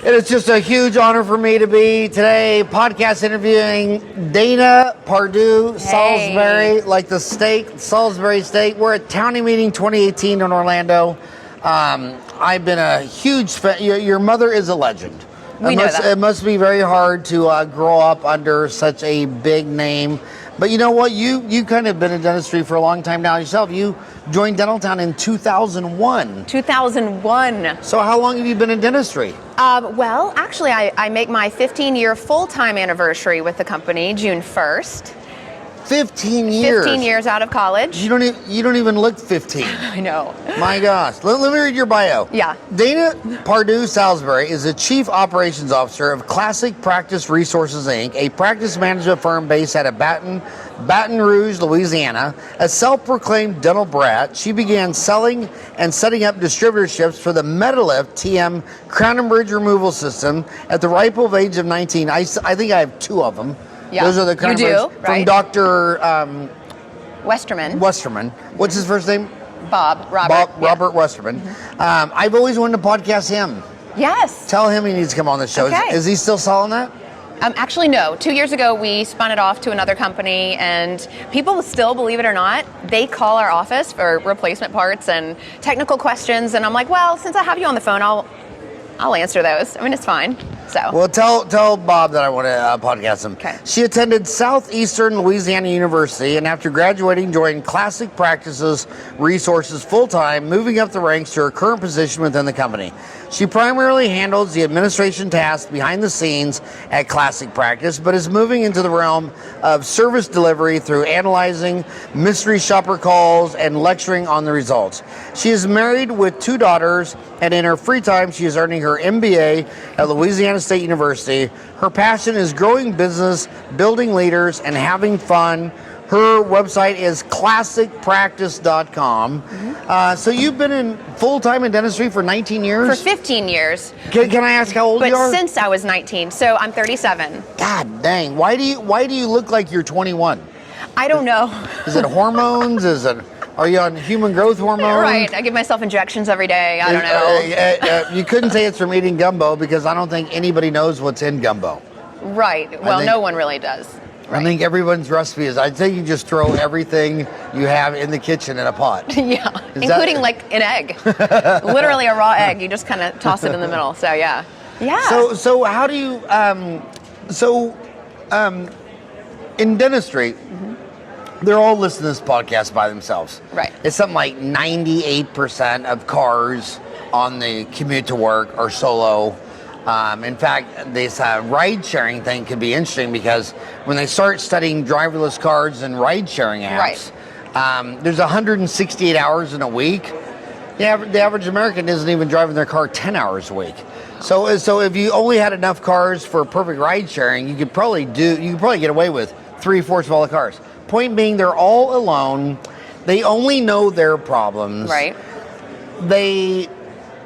It is just a huge honor for me to be today podcast interviewing Dana Pardue, Salisbury, like the steak, Salisbury steak. We're at Townie Meeting 2018 in Orlando. I've been a huge fan. Your mother is a legend. It must be very hard to grow up under such a big name. But you know what? You kind of been in dentistry for a long time now yourself. You joined Dentaltown in 2001. 2001. So how long have you been in dentistry? Well, actually, I make my 15-year full-time anniversary with the company June 1st. 15 years. 15 years out of college. You don't even look 15. I know. My gosh. Let me read your bio. Yeah. Dana Pardue Salisbury is the Chief Operations Officer of Classic Practice Resources, Inc., a practice management firm based out of Baton Rouge, Louisiana. A self-proclaimed dental brat, she began selling and setting up distributorships for the Metalift TM crown and bridge removal system at the ripe old age of 19. I think I have two of them. Yeah, those are the crown and bridge right? from Dr. Westerman. What's his first name? Robert Westerman. I've always wanted to podcast him. Yes. Tell him he needs to come on the show. Okay. Is he still selling that? Actually, no. 2 years ago, we spun it off to another company, and people still, believe it or not, they call our office for replacement parts and technical questions, and I'm like, well, since I have you on the phone, I'll answer those. I mean, it's fine. So. Well, tell Bob that I want to podcast him. Okay. She attended Southeastern Louisiana University, and after graduating, joined Classic Practices Resources full-time, moving up the ranks to her current position within the company. She primarily handles the administration tasks behind the scenes at Classic Practice, but is moving into the realm of service delivery through analyzing mystery shopper calls and lecturing on the results. She is married with 2 daughters, and in her free time, she is earning her MBA at Louisiana State University. Her passion is growing business, building leaders, and having fun. Her website is classicpractice.com. So you've been in full-time in dentistry for 19 years? For 15 years. Can I ask how old you are? But since I was 19, so I'm 37. God dang. Why do you look like you're 21? I don't know. Is it hormones? Are you on human growth hormone? Right. I give myself injections every day. I don't know. You couldn't say it's from eating gumbo because I don't think anybody knows what's in gumbo. Right. Well, no one really does. Right. I think everyone's recipe is, I think you just throw everything you have in the kitchen in a pot. Yeah, including like an egg. Literally a raw egg. You just kind of toss it in the middle. So, yeah. Yeah. So how do you, in dentistry, they're all listening to this podcast by themselves. Right. It's something like 98% of cars on the commute to work are solo. In fact, this ride-sharing thing could be interesting because when they start studying driverless cars and ride-sharing apps, there's 168 hours in a week. The average American isn't even driving their car 10 hours a week. So if you only had enough cars for perfect ride-sharing, you could probably get away with 3/4 of all the cars. Point being, they're all alone. They only know their problems. Right. They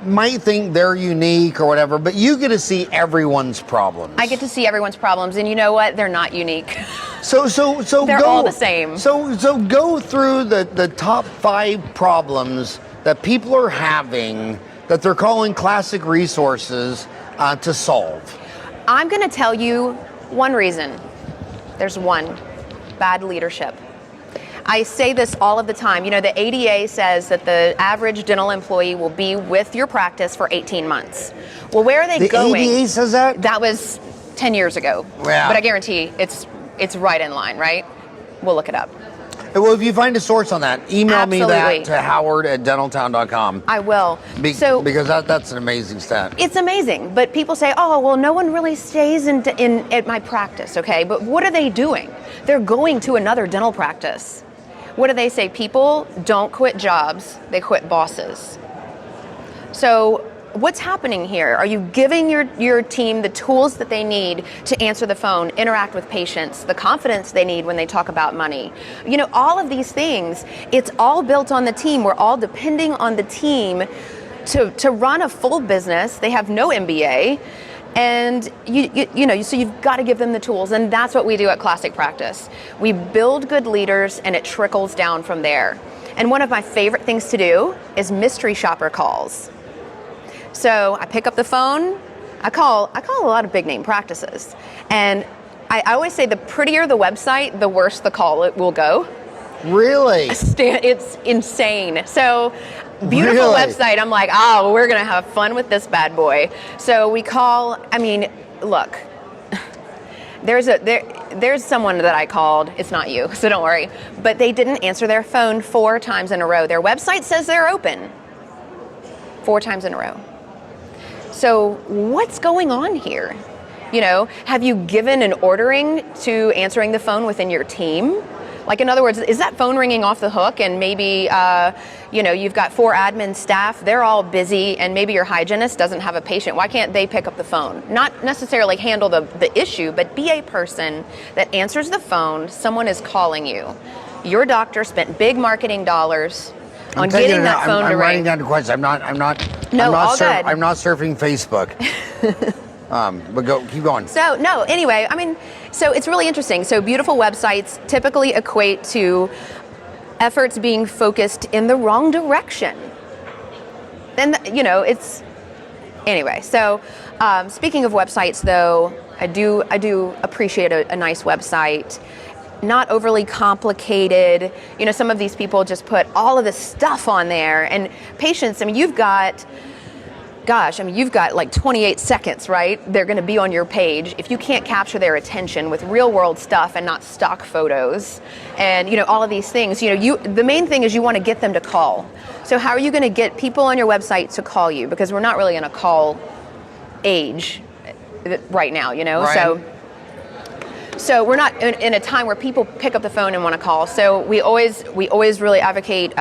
might think they're unique or whatever, but you get to see everyone's problems. I get to see everyone's problems, and you know what? They're not unique. So they're all the same. So go through the top 5 problems that people are having that they're calling Classic Resources to solve. I'm going to tell you one reason. There's one: bad leadership. I say this all of the time. You know, the ADA says that the average dental employee will be with your practice for 18 months. Well, where are they going? The ADA says that? That was 10 years ago. Yeah. But I guarantee it's right in line, right? We'll look it up. Well, if you find a source on that, email me that to howard@dentaltown.com. I will. Because that's an amazing stat. It's amazing, but people say, oh, well, no one really stays at my practice, okay? But what are they doing? They're going to another dental practice. What do they say? People don't quit jobs, they quit bosses. So what's happening here? Are you giving your team the tools that they need to answer the phone, interact with patients, the confidence they need when they talk about money? You know, all of these things, it's all built on the team. We're all depending on the team to run a full business. They have no MBA. And so you've got to give them the tools, and that's what we do at Classic Practice. We build good leaders, and it trickles down from there. And one of my favorite things to do is mystery shopper calls. So I pick up the phone, I call a lot of big name practices, and I always say the prettier the website, the worse the call it will go. Really? It's insane. So beautiful website. I'm like, oh, we're gonna have fun with this bad boy. So we call. I mean, look. There's someone that I called. It's not you, so don't worry. But they didn't answer their phone 4 times in a row. Their website says they're open 4 times in a row. So what's going on here? You know, have you given an ordering to answering the phone within your team? Like, in other words, is that phone ringing off the hook, and maybe, you've got 4 admin staff, they're all busy, and maybe your hygienist doesn't have a patient. Why can't they pick up the phone? Not necessarily handle the issue, but be a person that answers the phone. Someone is calling you. Your doctor spent big marketing dollars on getting that phone to ring. I'm writing down the questions. I'm not surfing Facebook. But keep going. So, anyway, so it's really interesting. So beautiful websites typically equate to efforts being focused in the wrong direction. Then, anyway. So speaking of websites, though, I do appreciate a nice website. Not overly complicated. Some of these people just put all of this stuff on there. And patients, you've got like 28 seconds, right? They're going to be on your page. If you can't capture their attention with real world stuff and not stock photos and, all of these things, the main thing is you want to get them to call. So how are you going to get people on your website to call you? Because we're not really in a call age right now, Right. So we're not in a time where people pick up the phone and want to call. So we always really advocate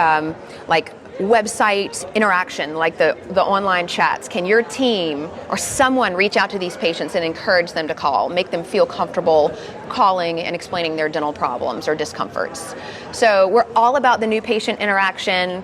website interaction, like the online chats. Can your team or someone reach out to these patients and encourage them to call, make them feel comfortable calling and explaining their dental problems or discomforts? So we're all about the new patient interaction.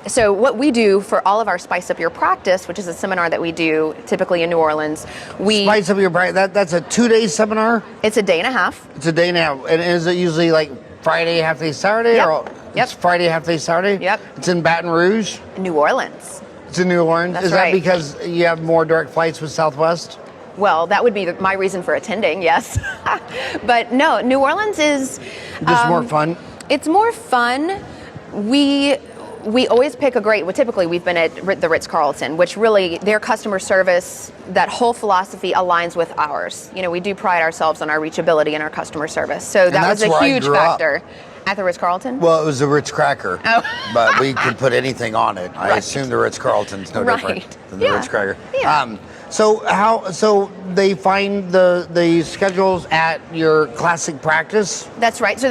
So what we do for all of our Spice Up Your Practice, which is a seminar that we do typically in New Orleans, Spice Up Your Practice, that's a 2-day seminar? It's a day and a half. It's a day and a half. And is it usually like Friday, half day Saturday? Yep. Or it's Friday, half day Saturday? Yep. It's in Baton Rouge? New Orleans. It's in New Orleans? That's is right. that because you have more direct flights with Southwest? Well, that would be my reason for attending, yes. But no, New Orleans is... Just more fun? It's more fun. We always pick typically we've been at the Ritz Carlton, which really, their customer service, that whole philosophy aligns with ours. We do pride ourselves on our reachability and our customer service. So that was a huge factor. At the Ritz Carlton? Well, it was a Ritz Cracker, but we could put anything on it. I Right. assume the Ritz Carlton's no different than the Ritz Cracker. Yeah. So they find the schedules at your classic practice? That's right. So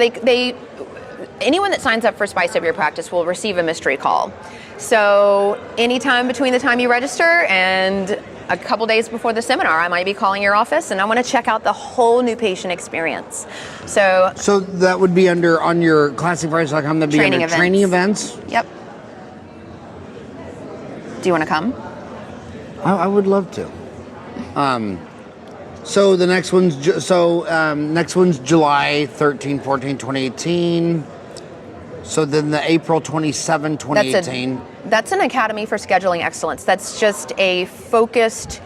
anyone that signs up for Spice Up Your Practice will receive a mystery call. So anytime between the time you register and a couple days before the seminar, I might be calling your office and I want to check out the whole new patient experience. So that would be on your classicpractice.com, that'd be under training events? Yep. Do you want to come? I would love to. So the next one's July 13, 14, 2018. So then the April 27, 2018. That's an Academy for Scheduling Excellence. That's just a focused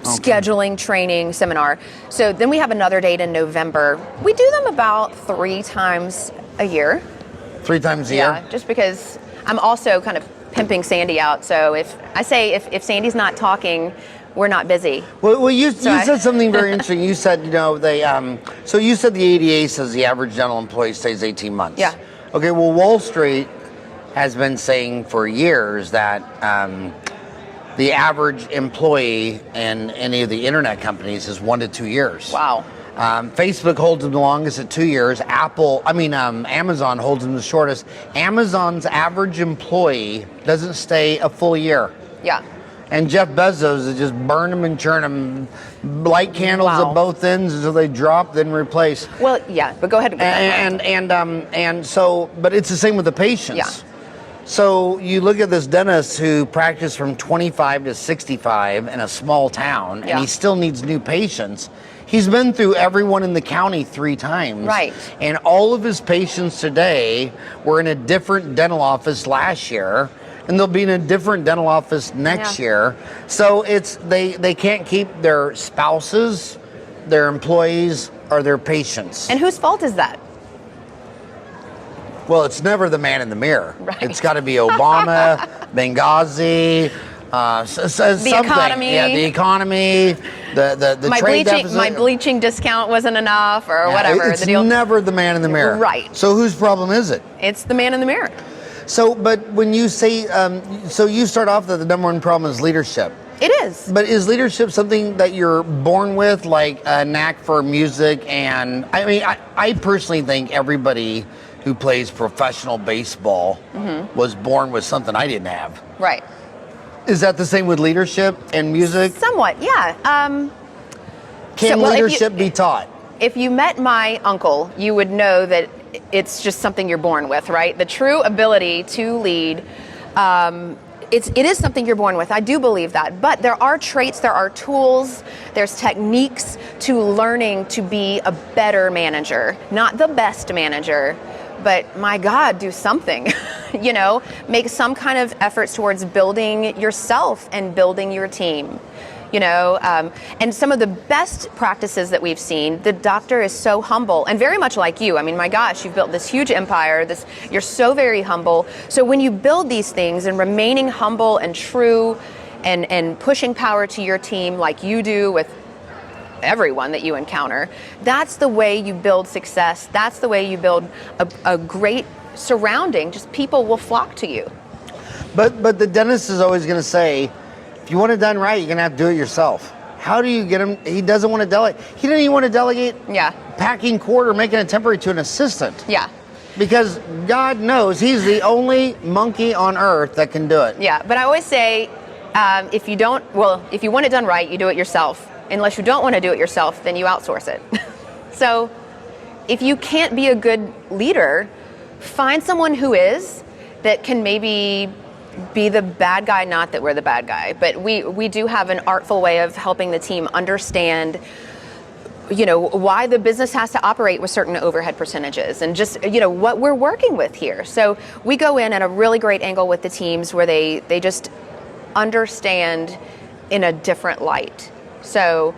scheduling training seminar. So then we have another date in November. We do them about 3 times a year. 3 times a year? Yeah, just because I'm also kind of pimping Sandy out. So if if Sandy's not talking, we're not busy. Well, you said something very interesting. You said, so you said the ADA says the average dental employee stays 18 months. Yeah. Okay, well, Wall Street has been saying for years that the average employee in any of the internet companies is 1 to 2 years. Wow. Facebook holds them the longest at 2 years. Amazon holds them the shortest. Amazon's average employee doesn't stay a full year. Yeah. And Jeff Bezos is just burn them and churn them, light candles at both ends until they drop, then replace. Well, yeah, but go ahead. But it's the same with the patients. Yeah. So you look at this dentist who practiced from 25 to 65 in a small town, and he still needs new patients. He's been through everyone in the county 3 times. Right. And all of his patients today were in a different dental office last year. and they'll be in a different dental office next year. So it's they can't keep their spouses, their employees, or their patients. And whose fault is that? Well, it's never the man in the mirror. Right. It's got to be Obama, Benghazi, something. Economy. Yeah, the economy, the My trade bleaching, deficit. my bleaching discount wasn't enough, or whatever. It's the deal. never the man in the mirror. Right. So whose problem is it? It's the man in the mirror. So, but when you say, so you start off that the number one problem is leadership. It is. But is leadership something that you're born with, like a knack for music? And I mean, I personally think everybody who plays professional baseball was born with something I didn't have. Right. Is that the same with leadership and music? Somewhat, yeah. Can leadership be taught? If you met my uncle, you would know that it's just something you're born with, right? The true ability to lead, it is something you're born with. I do believe that. But there are traits, there are tools, there's techniques to learning to be a better manager. Not the best manager, but my God, do something. You know, make some kind of efforts towards building yourself and building your team. You know, and some of the best practices that we've seen, the doctor is so humble and very much like you. I mean, my gosh, you've built this huge empire. You're so very humble. So when you build these things and remaining humble and true and pushing power to your team like you do with everyone that you encounter, that's the way you build success. That's the way you build a great surrounding. Just people will flock to you. But the dentist is always going to say, if you want it done right, you're going to have to do it yourself. How do you get him? He doesn't want to delegate. He didn't even want to delegate packing cord or making a temporary to an assistant. Yeah. Because God knows he's the only monkey on earth that can do it. Yeah, but I always say, if you want it done right, you do it yourself. Unless you don't want to do it yourself, then you outsource it. So if you can't be a good leader, find someone who is, that can maybe be the bad guy. Not that we're the bad guy, but we do have an artful way of helping the team understand, you know, why the business has to operate with certain overhead percentages and just, you know, what we're working with here. So we go in at a really great angle with the teams where they just understand in a different light. So,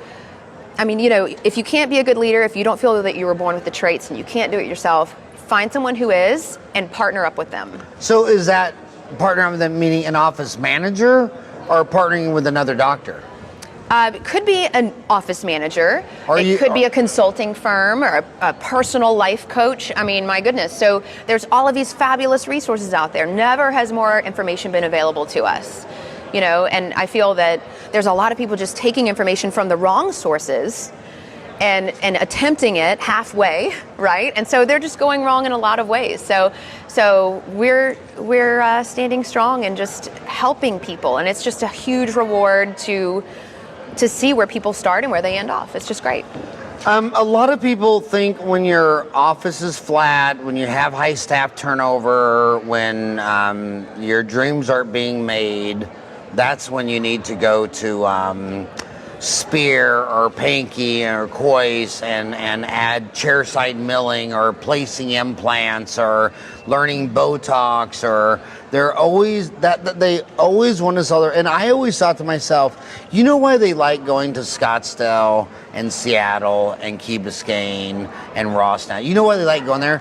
I mean, you know, if you can't be a good leader, if you don't feel that you were born with the traits and you can't do it yourself, find someone who is and partner up with them. So is that partnering with them meaning an office manager or partnering with another doctor? It could be an office manager. It could be a consulting firm or a personal life coach. I mean, my goodness. So there's all of these fabulous resources out there. Never has more information been available to us. You know, and I feel that there's a lot of people just taking information from the wrong sources and attempting it halfway, right? And so they're just going wrong in a lot of ways. So we're standing strong and just helping people, and it's just a huge reward to see where people start and where they end off. It's just great. A lot of people think when your office is flat, when you have high staff turnover, when your dreams aren't being made, that's when you need to go to Spear or Pankey or Coyce and add chairside milling or placing implants or learning Botox, or they're always that they always want to sell their. And I always thought to myself, you know why they like going to Scottsdale and Seattle and Key Biscayne and Ross now? You know why they like going there?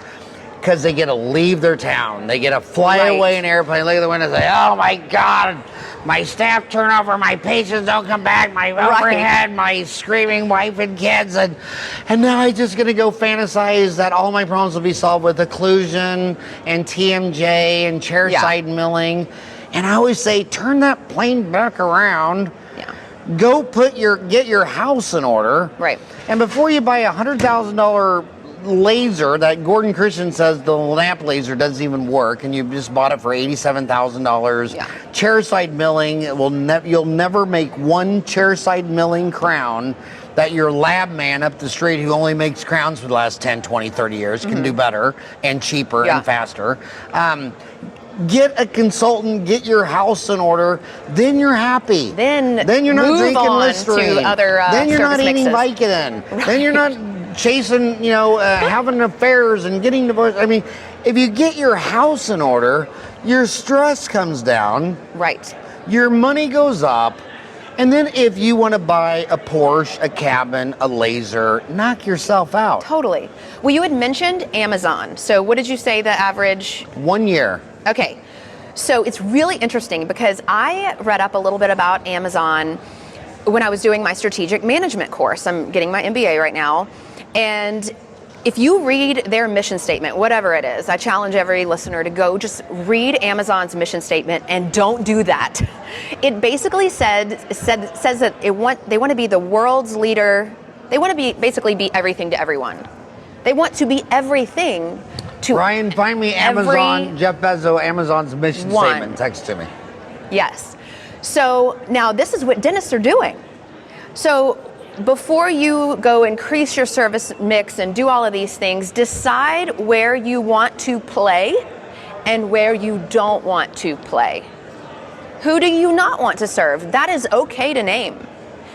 Because they get to leave their town. They get to fly away in an airplane, look at the window and say, oh my God, my staff turnover, my patients don't come back, my overhead, my screaming wife and kids. And now I'm just going to go fantasize that all my problems will be solved with occlusion and TMJ and chairside milling. And I always say, turn that plane back around. Yeah. Go get your house in order. Right. And before you buy a $100,000 laser that Gordon Christian says the lamp laser doesn't even work, and you just bought it for $87,000. Chairside milling, you'll never make one chairside milling crown that your lab man up the street who only makes crowns for the last 10, 20, 30 years can do better and cheaper and faster. Get a consultant, get your house in order, then you're happy. Then you're not drinking Listerine. Then you're not eating Vicodin. Then you're not chasing, having affairs and getting divorced. I mean, if you get your house in order, your stress comes down. Right. Your money goes up. And then if you want to buy a Porsche, a cabin, a laser, knock yourself out. Totally. Well, you had mentioned Amazon. So what did you say the average? 1 year. Okay. So it's really interesting because I read up a little bit about Amazon when I was doing my strategic management course. I'm getting my MBA right now. And if you read their mission statement, whatever it is, I challenge every listener to go just read Amazon's mission statement and don't do that. It basically says that they want to be the world's leader. They want to basically be everything to everyone. They want to be everything to Ryan, find me Amazon, Jeff Bezos, Amazon's mission statement. Text to me. Yes. So now this is what dentists are doing. So before you go increase your service mix and do all of these things, decide where you want to play and where you don't want to play. Who do you not want to serve? That is okay to name.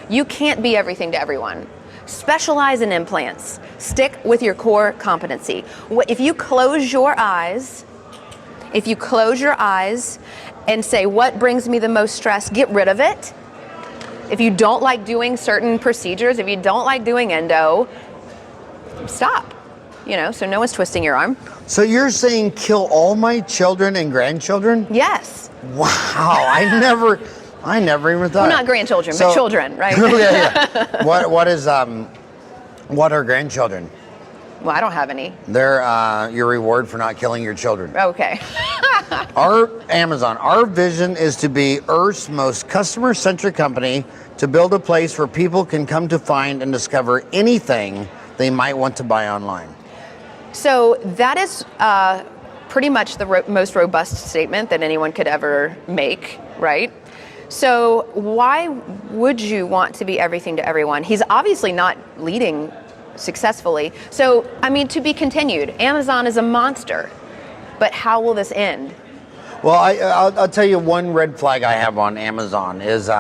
You can't be everything to everyone. Specialize in implants. Stick with your core competency. If you close your eyes and say, what brings me the most stress, get rid of it. If you don't like doing certain procedures, if you don't like doing endo, stop. So no one's twisting your arm. So you're saying kill all my children and grandchildren? Yes. Wow, I never even thought. Well, not grandchildren, but children, right? Yeah. What are grandchildren? Well, I don't have any. They're your reward for not killing your children. Okay. Our vision is to be Earth's most customer-centric company, to build a place where people can come to find and discover anything they might want to buy online. So that is pretty much the most robust statement that anyone could ever make, right? So why would you want to be everything to everyone? He's obviously not leading successfully. So, to be continued. Amazon is a monster. But how will this end? Well, I'll tell you one red flag I have on Amazon is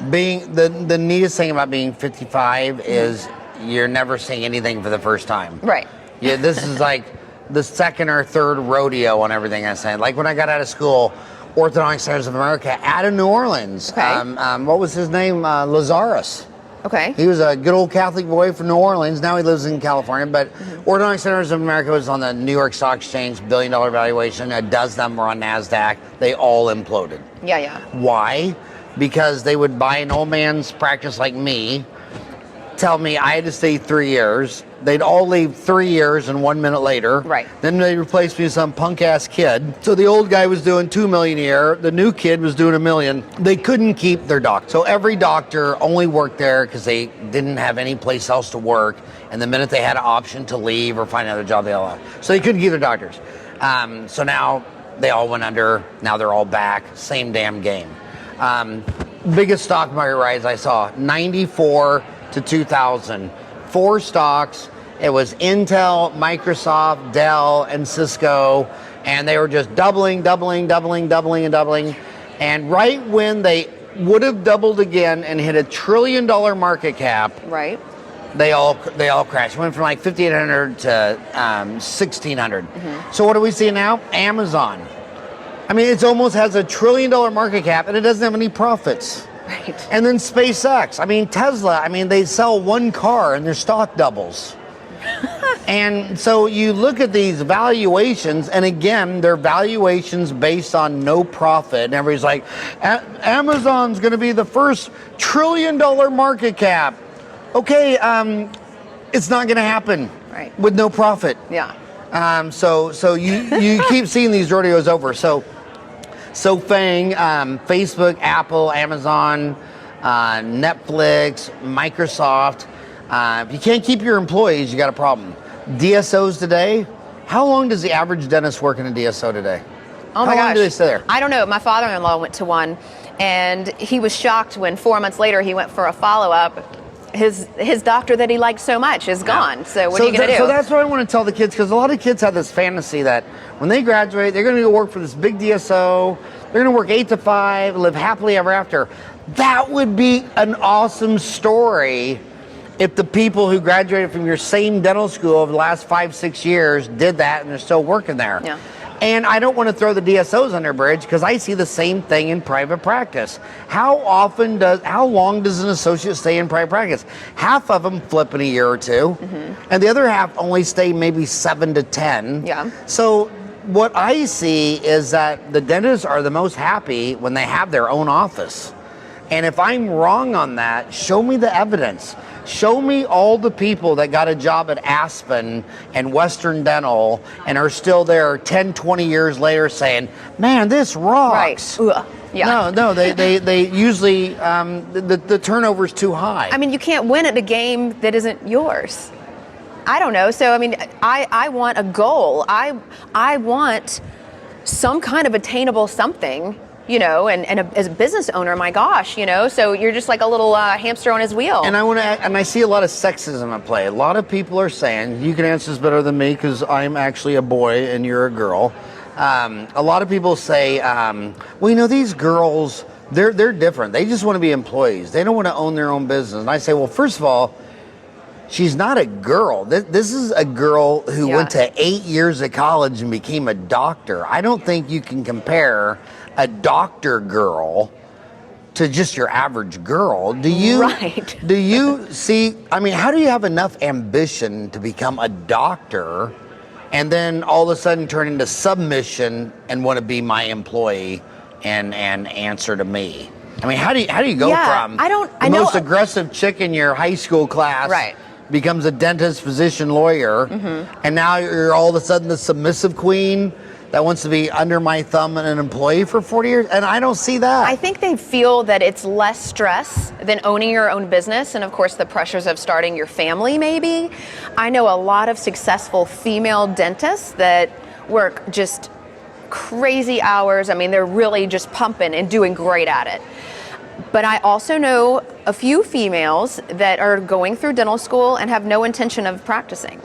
being the neatest thing about being 55 is you're never seeing anything for the first time. Right. Yeah, this is like the second or third rodeo on everything I say. Like when I got out of school, Orthodontic Centers of America out of New Orleans. Okay. What was his name? Lazarus. Okay. He was a good old Catholic boy from New Orleans. Now he lives in California. But Orthodontic Centers of America was on the New York Stock Exchange, $1 billion valuation. A dozen of them were on NASDAQ. They all imploded. Yeah. Why? Because they would buy an old man's practice like me, tell me I had to stay 3 years. They'd all leave 3 years and 1 minute later. Right. Then they replaced me with some punk ass kid. So the old guy was doing $2 million a year. The new kid was doing $1 million. They couldn't keep their doctor. So every doctor only worked there because they didn't have any place else to work. And the minute they had an option to leave or find another job, they all left. So they couldn't keep their doctors. So now they all went under. Now they're all back. Same damn game. Biggest stock market rise I saw, 94 to 2000. 4 stocks. It was Intel, Microsoft, Dell, and Cisco, and they were just doubling. And right when they would have doubled again and hit $1 trillion market cap, right, they all crashed. Went from like 5,800 to 1,600. So what do we see now? Amazon. It almost has $1 trillion market cap, and it doesn't have any profits. Right. And then SpaceX. Tesla. They sell one car and their stock doubles. And so you look at these valuations, and again, they're valuations based on no profit. And everybody's like, Amazon's going to be the first $1 trillion market cap. Okay, it's not going to happen. Right. With no profit. Yeah. So you keep seeing these rodeos over. So FANG, Facebook, Apple, Amazon, Netflix, Microsoft. If you can't keep your employees, you got a problem. DSOs today, how long does the average dentist work in a DSO today? Oh my gosh. How long do they stay there? I don't know. My father-in-law went to one, and he was shocked when 4 months later he went for a follow-up. His doctor that he liked so much is gone. So what are you going to do? So that's what I want to tell the kids, because a lot of kids have this fantasy that when they graduate, they're going to go work for this big DSO. They're going to work 8 to 5, live happily ever after. That would be an awesome story if the people who graduated from your same dental school over the last 5-6 years did that and they're still working there. Yeah. And I don't want to throw the DSOs under a bridge because I see the same thing in private practice. How long does an associate stay in private practice? Half of them flip in a year or two, and the other half only stay maybe 7 to 10. Yeah. So what I see is that the dentists are the most happy when they have their own office. And if I'm wrong on that, show me the evidence. Show me all the people that got a job at Aspen and Western Dental and are still there 10, 20 years later saying, man, this rocks. Right. Ugh. Yeah. No, they usually, the turnover's too high. I mean, you can't win at a game that isn't yours. I don't know. So, I mean, I want a goal. I want some kind of attainable something. You know, and as a business owner, my gosh, you know, so you're just like a little hamster on his wheel. And I see a lot of sexism at play. A lot of people are saying, you can answer this better than me because I'm actually a boy and you're a girl. A lot of people say, well, you know, these girls, they're different. They just want to be employees. They don't want to own their own business. And I say, well, first of all, she's not a girl. This is a girl who went to 8 years of college and became a doctor. I don't think you can compare a doctor girl to just your average girl. Do you? Right. Do you see? I mean, how do you have enough ambition to become a doctor, and then all of a sudden turn into submission and want to be my employee and answer to me? I mean, how do you go from the most aggressive chick in your high school class? Right. Becomes a dentist, physician, lawyer, and now you're all of a sudden the submissive queen that wants to be under my thumb and an employee for 40 years? And I don't see that. I think they feel that it's less stress than owning your own business, and of course the pressures of starting your family maybe. I know a lot of successful female dentists that work just crazy hours. I mean, they're really just pumping and doing great at it. But I also know a few females that are going through dental school and have no intention of practicing.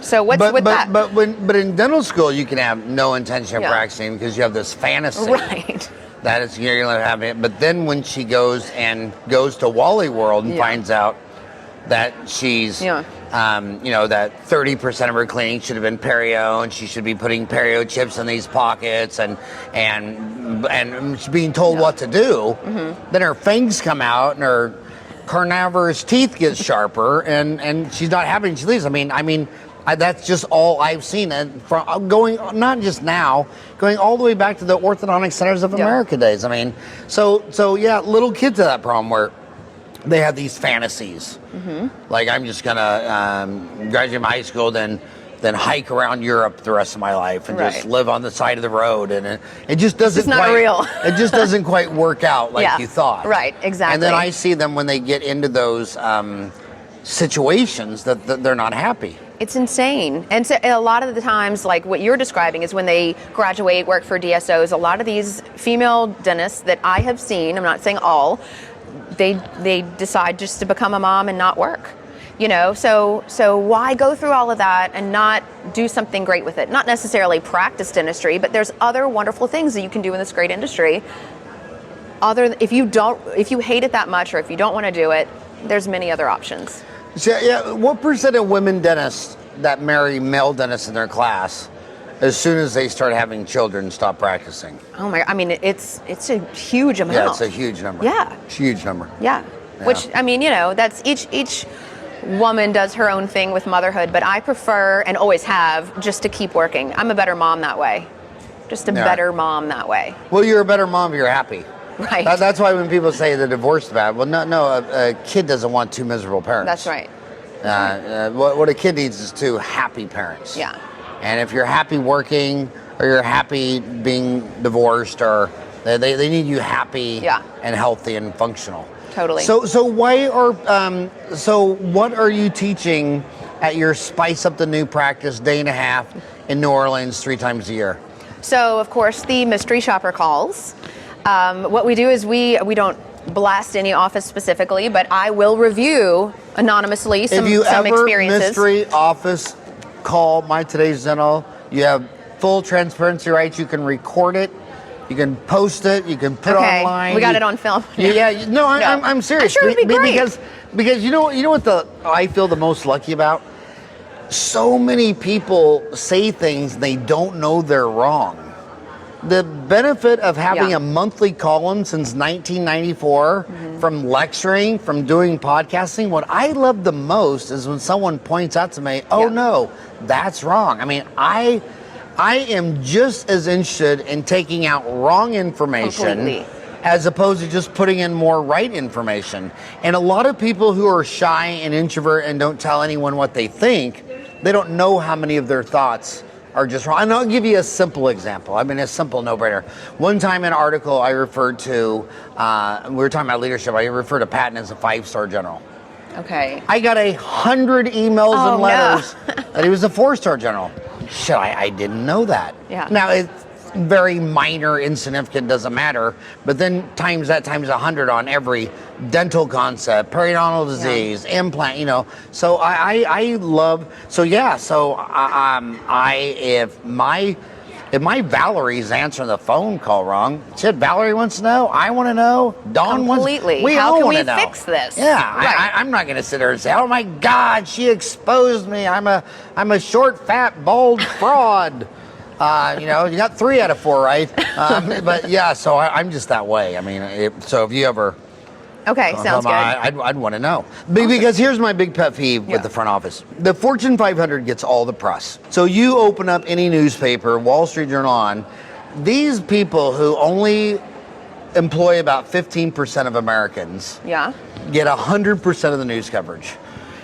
So what's with that? But in dental school, you can have no intention of practicing because you have this fantasy that it's you're going to have it. But then when she goes to Wally World and finds out that she's, you know, that 30% of her cleaning should have been perio, and she should be putting perio chips in these pockets, and she's being told what to do. Then her fangs come out and her carnivorous teeth get sharper, and she's not having. She leaves. I mean. That's just all I've seen, and from going not just now, going all the way back to the Orthodontic Centers of America days. I mean, so yeah, little kids have that problem where they have these fantasies, like I'm just gonna graduate from high school, then hike around Europe the rest of my life and just live on the side of the road, and it just doesn't. It's not real. It just doesn't quite work out like you thought. Right, exactly. And then I see them when they get into those situations that they're not happy. It's insane. And so a lot of the times, like what you're describing is when they graduate, work for DSOs, a lot of these female dentists that I have seen, I'm not saying all, they decide just to become a mom and not work. You know, so why go through all of that and not do something great with it? Not necessarily practice dentistry, but there's other wonderful things that you can do in this great industry. If you hate it that much, or if you don't want to do it, there's many other options. So, what percent of women dentists that marry male dentists in their class, as soon as they start having children, stop practicing? Oh my! I mean, it's a huge amount. Yeah, it's a huge number. Yeah, it's a huge number. Yeah. Which, I mean, you know, that's each woman does her own thing with motherhood, but I prefer and always have just to keep working. I'm a better mom that way. Just a better mom that way. Well, you're a better mom if you're happy. Right. That's why when people say the divorce is bad, well, no, a kid doesn't want two miserable parents. That's right. What a kid needs is two happy parents. Yeah. And if you're happy working, or you're happy being divorced, or they need you happy and healthy and functional. Totally. So what are you teaching at your Spice Up the New Practice day and a half in New Orleans 3 times a year? So of course the mystery shopper calls. What we do is we don't blast any office specifically, but I will review anonymously some experiences. If you ever mystery office call My Today's Dental, you have full transparency rights. You can record it. You can post it. You can put it online. We got it on film. Yeah. No, I'm serious. I'm sure it'd be great. Because you know what I feel the most lucky about? So many people say things they don't know they're wrong. The benefit of having a monthly column since 1994, from lecturing, from doing podcasting, what I love the most is when someone points out to me, no, that's wrong. I mean, I am just as interested in taking out wrong information as opposed to just putting in more right information. And a lot of people who are shy and introvert and don't tell anyone what they think, they don't know how many of their thoughts are just wrong. And I'll give you a simple example. I mean, a simple no-brainer. One time in an article I referred to, we were talking about leadership, I referred to Patton as a 5-star general. Okay. I got 100 emails and letters that he was a 4-star general. Shit, I didn't know that. Yeah. Now, it's very minor, insignificant, doesn't matter, but then times 100 on every dental concept, periodontal disease, implant, So if my Valerie's answering the phone call wrong, shit, Valerie wants to know, I want to know, Dawn wants to know. How can we know. fix this? Yeah, right. I'm not going to sit there and say, oh my God, she exposed me. I'm a short, fat, bald fraud. You got 3 out of 4 right. But yeah, so I'm just that way. I mean, so if you ever... Okay, sounds good. I'd want to know. Because here's my big pet peeve with the front office. The Fortune 500 gets all the press. So you open up any newspaper, Wall Street Journal on, these people who only employ about 15% of Americans get 100% of the news coverage.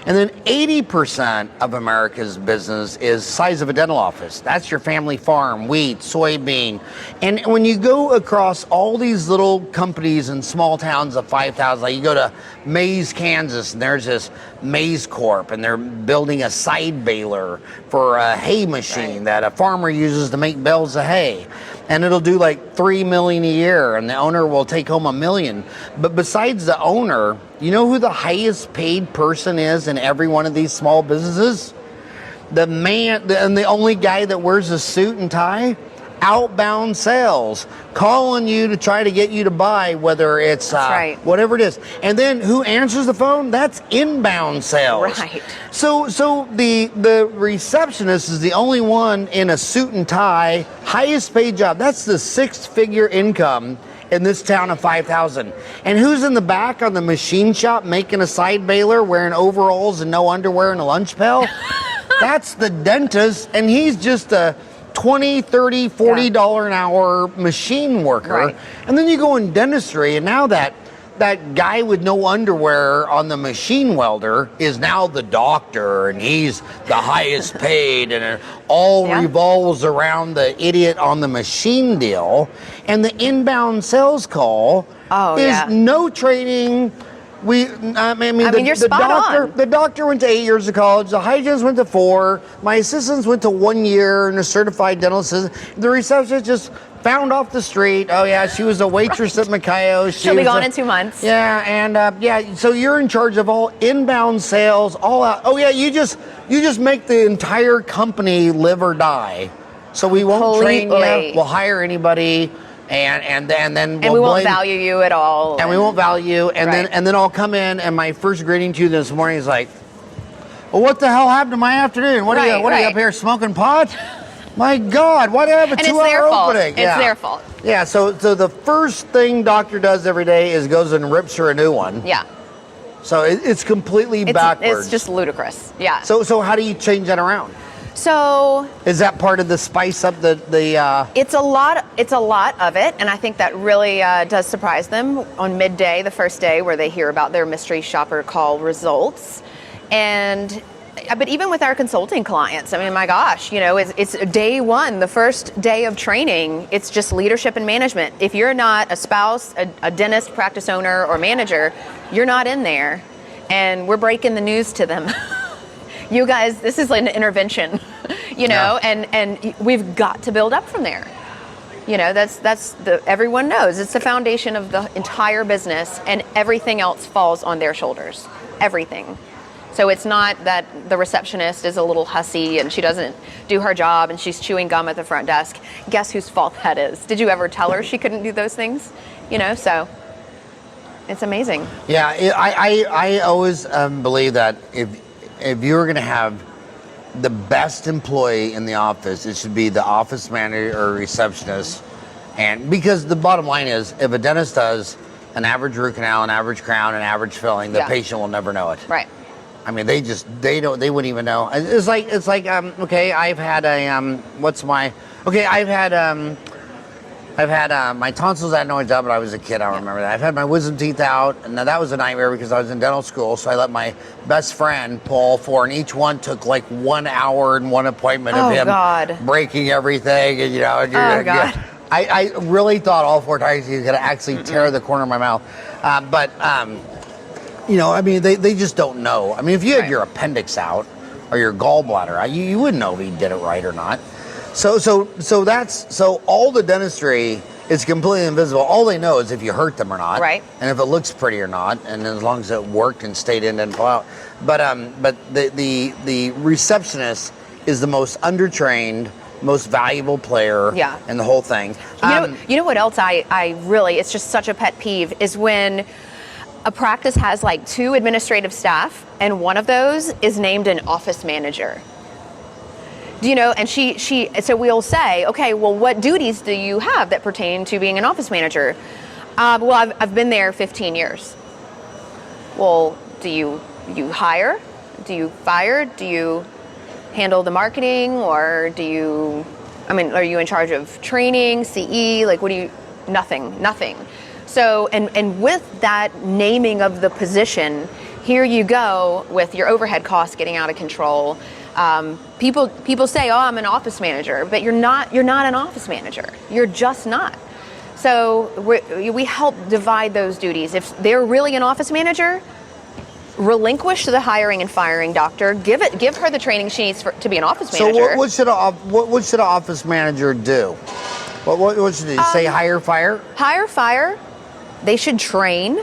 And then 80% of America's business is size of a dental office. That's your family farm, wheat, soybean. And when you go across all these little companies in small towns of 5,000, like you go to Mays, Kansas, and there's this Mays Corp, and they're building a side baler for a hay machine that a farmer uses to make bales of hay. And it'll do like $3 million a year, and the owner will take home $1 million. But besides the owner, you know who the highest paid person is in every one of these small businesses? The man, and the only guy that wears a suit and tie? Outbound sales, calling you to try to get you to buy, whether it's whatever it is. And then who answers the phone? That's inbound sales. Right. So the receptionist is the only one in a suit and tie, highest paid job. That's the 6-figure income in this town of 5,000. And who's in the back on the machine shop making a side baler, wearing overalls and no underwear and a lunch pail? That's the dentist, and he's just a $20, $30, $40 an hour machine worker. Right. And then you go in dentistry, and now that guy with no underwear on the machine welder is now the doctor, and he's the highest paid, and it all revolves around the idiot on the machine deal. And the inbound sales call is no training. You're spot on. The doctor went to 8 years of college. The hygienist went to 4. My assistants went to 1 year and a certified dental assistant. The receptionist just found off the street. Oh yeah, she was a waitress at Macayo. She'll be gone in 2 months. Yeah, and so you're in charge of all inbound sales, all out. Oh yeah, you just make the entire company live or die. So we won't train you. We'll hire anybody. And then we won't value you at all. And we won't value you. And then I'll come in, and my first greeting to you this morning is like, well, what the hell happened to my afternoon? What are you up here smoking pot? My God, why did I have a 2-hour opening? It's their fault. Yeah, so the first thing doctor does every day is goes and rips her a new one. Yeah. So it's completely backwards. It's just ludicrous. Yeah. So how do you change that around? So is that part of the spice up the It's a lot of it, and I think that really does surprise them on midday, the first day where they hear about their mystery shopper call results. But even with our consulting clients, I mean, my gosh, it's day one, the first day of training. It's just leadership and management. If you're not a spouse, a dentist, practice owner, or manager, you're not in there, and we're breaking the news to them. You guys, this is like an intervention, and we've got to build up from there. Everyone knows it's the foundation of the entire business, and everything else falls on their shoulders. Everything. So it's not that the receptionist is a little hussy and she doesn't do her job and she's chewing gum at the front desk. Guess whose fault that is? Did you ever tell her she couldn't do those things? So it's amazing. Yeah, I always believe that if you're going to have the best employee in the office, it should be the office manager or receptionist. And because the bottom line is, if a dentist does an average root canal, an average crown, an average filling, the patient will never know it. Right. I mean, they wouldn't even know. It's like okay, I've had my tonsils had no job when I was a kid. I remember that. I've had my wisdom teeth out, and now that was a nightmare because I was in dental school. So I let my best friend pull all four, and each one took like 1 hour and one appointment of him breaking everything, and God. I really thought all 4 times he was going to actually tear the corner of my mouth, but I mean, they just don't know. I mean, if you had your appendix out or your gallbladder out, you wouldn't know if he did it right or not. So all the dentistry is completely invisible. All they know is if you hurt them or not, right? And if it looks pretty or not, and as long as it worked and stayed in and pull out. But the receptionist is the most undertrained, most valuable player in the whole thing. You know what else I really, it's just such a pet peeve, is when a practice has like 2 administrative staff and one of those is named an office manager. And so we'll say, okay, well, what duties do you have that pertain to being an office manager? Well, I've been there 15 years. Well, do you hire? Do you fire? Do you handle the marketing, or are you in charge of training, CE? Like, what do you, nothing. So, and with that naming of the position, here you go with your overhead costs getting out of control. People say, oh, I'm an office manager, but you're not an office manager. You're just not. So we help divide those duties. If they're really an office manager, relinquish the hiring and firing doctor. Give her the training she needs to be an office manager. So what should an office manager do? What should they say? Hire, fire? Hire, fire. They should train.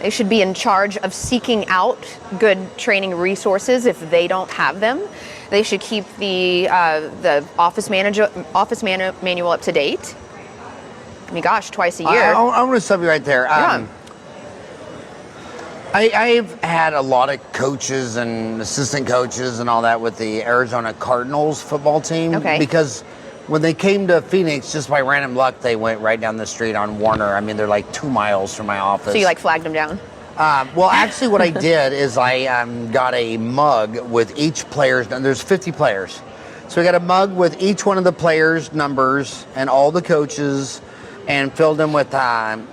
They should be in charge of seeking out good training resources if they don't have them. They should keep the office manual up to date. I mean, gosh, twice a year. I'm going to stop you right there. I've had a lot of coaches and assistant coaches and all that with the Arizona Cardinals football team. Okay. Because when they came to Phoenix, just by random luck, they went right down the street on Warner. I mean, they're like 2 miles from my office. So you flagged them down? Well, actually what I did is I got a mug with each player's, and there's 50 players. So we got a mug with each one of the players' numbers and all the coaches, and filled them with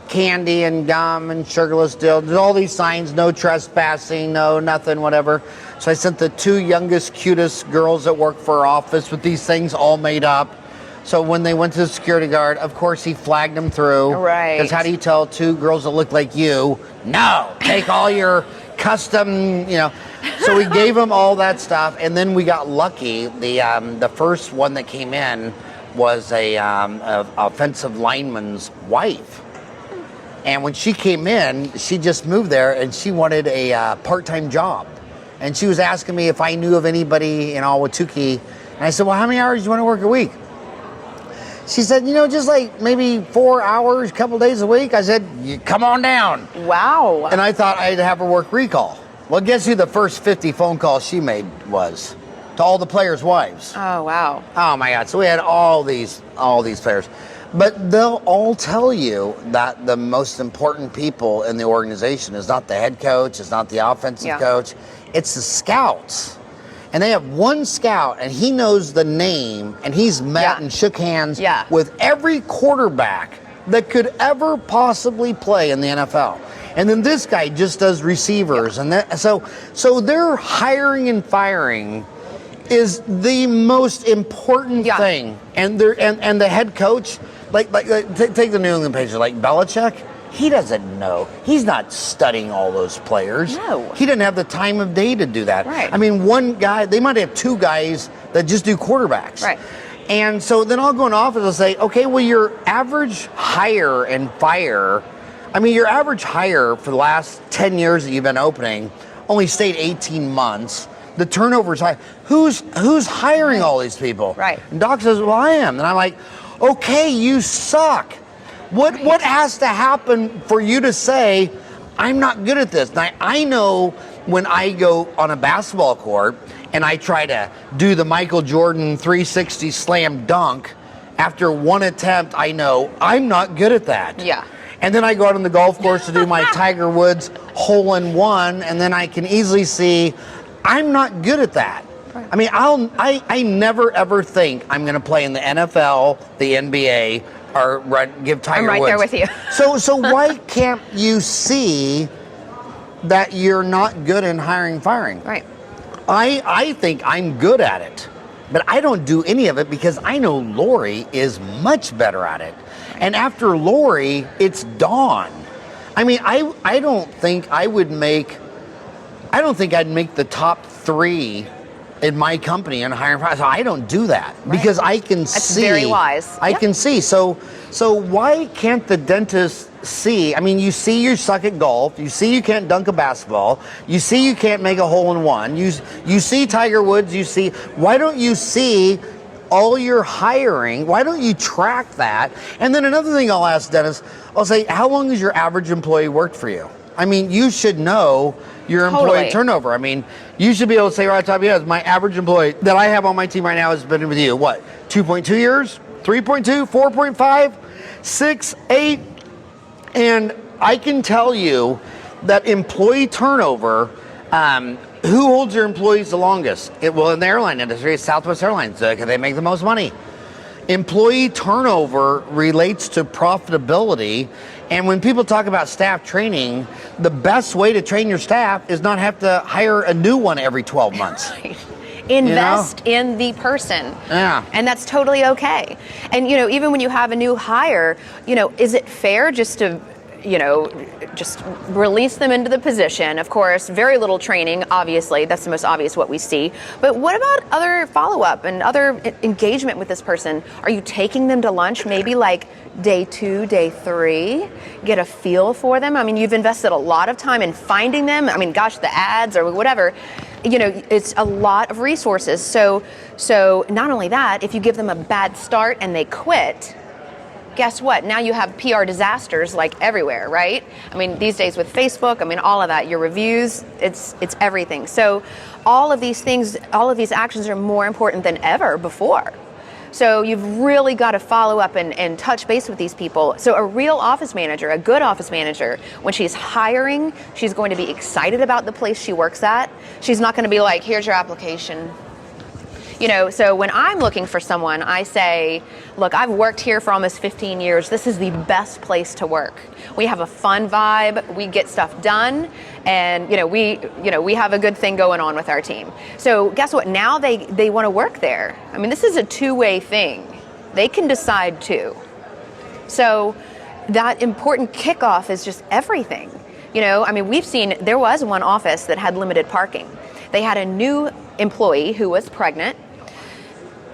candy and gum and sugarless dill. There's all these signs, no trespassing, no nothing, whatever. So I sent the 2 youngest, cutest girls that work for our office with these things all made up. So when they went to the security guard, of course he flagged them through. Right. Because how do you tell 2 girls that look like you, no, take all your custom, So we gave them all that stuff, and then we got lucky. The first one that came in was a offensive lineman's wife. And when she came in, she just moved there, and she wanted a part-time job. And she was asking me if I knew of anybody in Ahwatukee. And I said, well, how many hours do you want to work a week? She said, just like maybe 4 hours, a couple days a week. I said, come on down. Wow. And I thought I'd have her work recall. Well, guess who the first 50 phone calls she made was? To all the players' wives. Oh, wow. Oh, my God. So we had all these players. But they'll all tell you that the most important people in the organization is not the head coach, it's not the offensive coach, it's the scouts. And they have one scout, and he knows the name, and he's met and shook hands with every quarterback that could ever possibly play in the NFL. And then this guy just does receivers, and so their hiring and firing is the most important thing. And the head coach, like take the New England Patriots, like Belichick. He doesn't know. He's not studying all those players. No. He didn't have the time of day to do that. Right. I mean, one guy, they might have 2 guys that just do quarterbacks. Right. And so then I'll go in office and say, okay, well, your average hire and fire, your average hire for the last 10 years that you've been opening only stayed 18 months. The turnover is high. Who's hiring all these people? Right. And Doc says, well, I am. And I'm like, okay, you suck. What has to happen for you to say, I'm not good at this? Now, I know when I go on a basketball court and I try to do the Michael Jordan 360 slam dunk, after one attempt, I know I'm not good at that. Yeah. And then I go out on the golf course to do my Tiger Woods hole-in-one, and then I can easily see I'm not good at that. Right. I mean, I never ever think I'm going to play in the NFL, the NBA, or give Tiger Woods. I'm right there with you. So why can't you see that you're not good in hiring, firing? Right. I think I'm good at it, but I don't do any of it because I know Lori is much better at it. And after Lori, it's Dawn. I mean, I don't think I'd make the top 3 in my company in hiring. So I don't do that because I can see. That's very wise. I can see. So why can't the dentist see? I mean, you see you suck at golf. You see you can't dunk a basketball. You see you can't make a hole-in-one. You see Tiger Woods. You see. Why don't you see all your hiring? Why don't you track that? And then another thing I'll ask Dennis, I'll say, how long has your average employee worked for you? I mean, you should know your employee turnover. I mean, you should be able to say right off the top of your head, my average employee that I have on my team right now has been with you, what, 2.2 years, 3.2, 4.5, 6, 8, and I can tell you that employee turnover, who holds their employees the longest? Well, in the airline industry, it's Southwest Airlines, because they make the most money. Employee turnover relates to profitability, and when people talk about staff training, the best way to train your staff is not have to hire a new one every 12 months. Invest in the person. Yeah. And that's totally okay. And, even when you have a new hire, is it fair just to, just release them into the position? Of course, very little training, obviously. That's the most obvious what we see. But what about other follow-up and other engagement with this person? Are you taking them to lunch maybe like day 2, day 3? Get a feel for them? I mean, you've invested a lot of time in finding them. I mean, gosh, the ads or whatever. It's a lot of resources. So not only that, if you give them a bad start and they quit, guess what? Now you have PR disasters like everywhere, right? I mean, these days with Facebook, I mean, all of that, your reviews, it's everything. So all of these things, all of these actions are more important than ever before. So you've really got to follow up and touch base with these people. So a real office manager, a good office manager, when she's hiring, she's going to be excited about the place she works at. She's not going to be like, here's your application. So when I'm looking for someone, I say, look, I've worked here for almost 15 years. This is the best place to work. We have a fun vibe. We get stuff done. And, we have a good thing going on with our team. So guess what? Now they want to work there. I mean, this is a two-way thing. They can decide too. So that important kickoff is just everything. We've seen, there was one office that had limited parking. They had a new employee who was pregnant,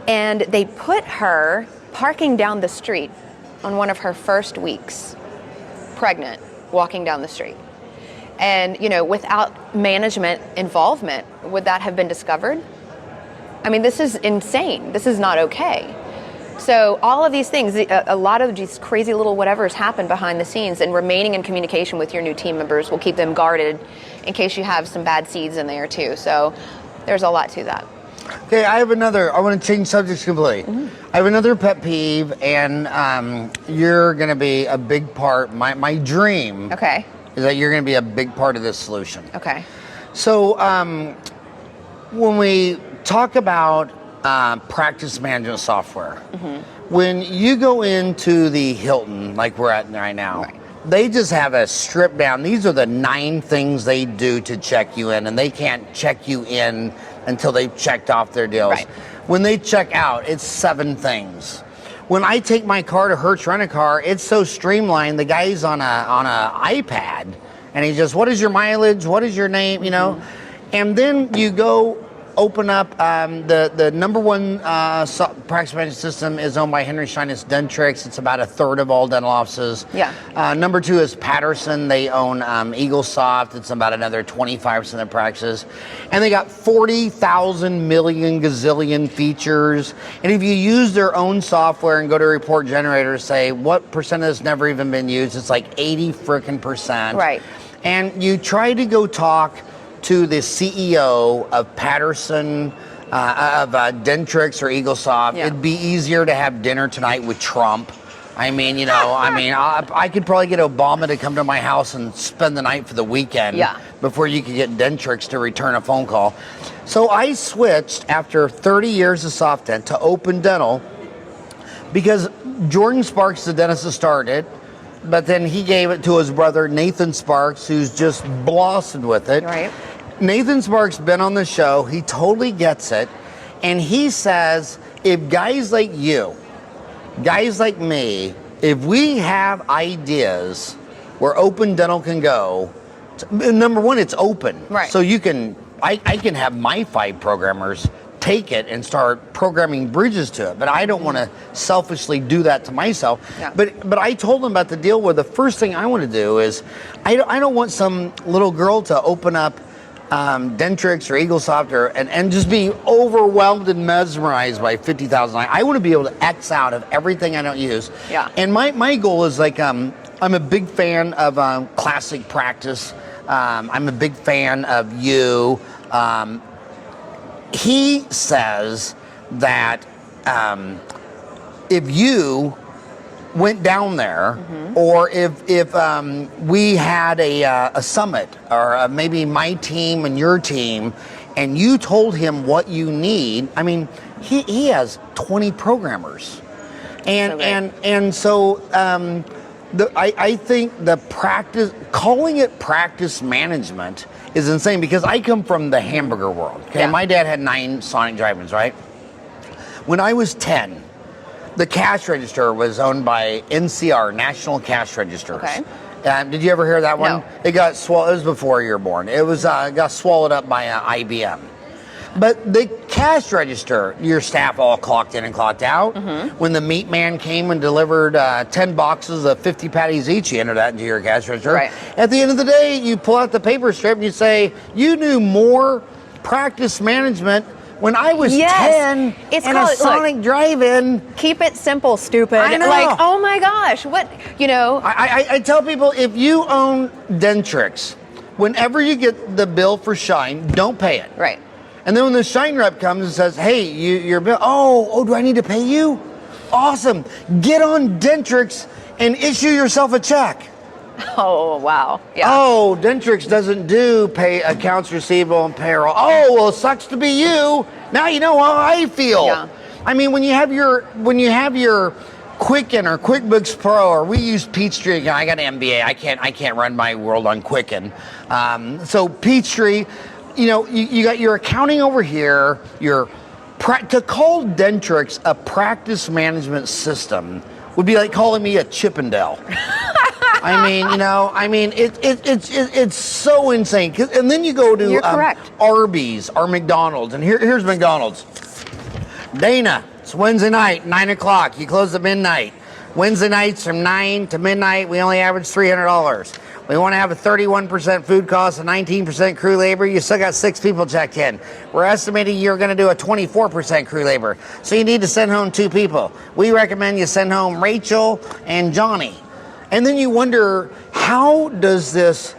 and they put her parking down the street on one of her first weeks, pregnant, walking down the street. And, without management involvement, would that have been discovered? I mean, this is insane. This is not okay. So all of these things, a lot of these crazy little whatevers happen behind the scenes, and remaining in communication with your new team members will keep them guarded in case you have some bad seeds in there too. So there's a lot to that. Okay, I want to change subjects completely. Mm-hmm. I have another pet peeve, and you're going to be a big part. My dream is that you're going to be a big part of this solution. Okay. So when we talk about practice management software, when you go into the Hilton, like we're at right now, they just have a strip down. These are the 9 things they do to check you in, and they can't check you in until they've checked off their deals. Right. When they check out, it's 7 things. When I take my car to Hertz Rent-A-Car, it's so streamlined. The guy's on a iPad, and he just, what is your mileage? What is your name? And then you go open up. The number one practice management system is owned by Henry Schein. It's Dentrix. It's about a third of all dental offices. Yeah. Number two is Patterson. They own EagleSoft. It's about another 25% of practices. And they got 40,000 million gazillion features. And if you use their own software and go to report generators, say what percent of this never even been used, it's like 80%. Right. And you try to go talk to the CEO of Patterson, of Dentrix or EagleSoft. Yeah. It'd be easier to have dinner tonight with Trump. I mean, I could probably get Obama to come to my house and spend the night for the weekend before you could get Dentrix to return a phone call. So I switched after 30 years of soft dent to open dental because Jordan Sparks, the dentist, that started, but then he gave it to his brother, Nathan Sparks, who's just blossomed with it. Right. Nathan Sparks been on the show. He totally gets it. And he says, if guys like you, guys like me, if we have ideas where open dental can go, number one, it's open. Right. So I can have my 5 programmers take it and start programming bridges to it. But I don't want to selfishly do that to myself. Yeah. But I told them about the deal where the first thing I want to do is I don't want some little girl to open up Dentrix or EagleSoft and just be overwhelmed and mesmerized by 50,000. I want to be able to X out of everything I don't use. Yeah. And my goal is like I'm a big fan of classic practice. I'm a big fan of you. He says that if you went down there, or if we had a summit, or maybe my team and your team, and you told him what you need, I mean, he has 20 programmers, so I think the practice, calling it practice management, is insane because I come from the hamburger world. Okay, my dad had 9 Sonic drive-ins, right? When I was 10, the cash register was owned by NCR, National Cash Registers. Okay. Did you ever hear that one? No. It got swallowed. It was before you were born. It was got swallowed up by IBM. But the cash register, your staff all clocked in and clocked out. When the meat man came and delivered 10 boxes of 50 patties each, you enter that into your cash register. Right. At the end of the day, you pull out the paper strip and you say, you knew more practice management when I was 10 It's and called, a Sonic drive-in. Keep it simple, stupid. I know. Like, oh my gosh, what, I tell people, if you own Dentrix, whenever you get the bill for Shine, don't pay it. Right. And then when the Shine rep comes and says, hey, your bill, oh, do I need to pay you? Awesome. Get on Dentrix and issue yourself a check. Oh, wow. Yeah. Oh, Dentrix doesn't do pay accounts receivable and payroll. Oh, well, it sucks to be you. Now you know how I feel. Yeah. I mean, when you have your Quicken or QuickBooks Pro, or we use Peachtree. I got an MBA. I can't run my world on Quicken. So Peachtree, you got your accounting over here. To call Dentrix a practice management system would be like calling me a Chippendale. It's so insane. And then you go to You're correct. Arby's or McDonald's, and here's McDonald's. Dana, it's Wednesday night, 9 o'clock. You close at midnight. Wednesday nights from 9 to midnight, we only average $300. We want to have a 31% food cost and 19% crew labor. You still got 6 people checked in. We're estimating you're going to do a 24% crew labor. So you need to send home 2 people. We recommend you send home Rachel and Johnny. And then you wonder, how does this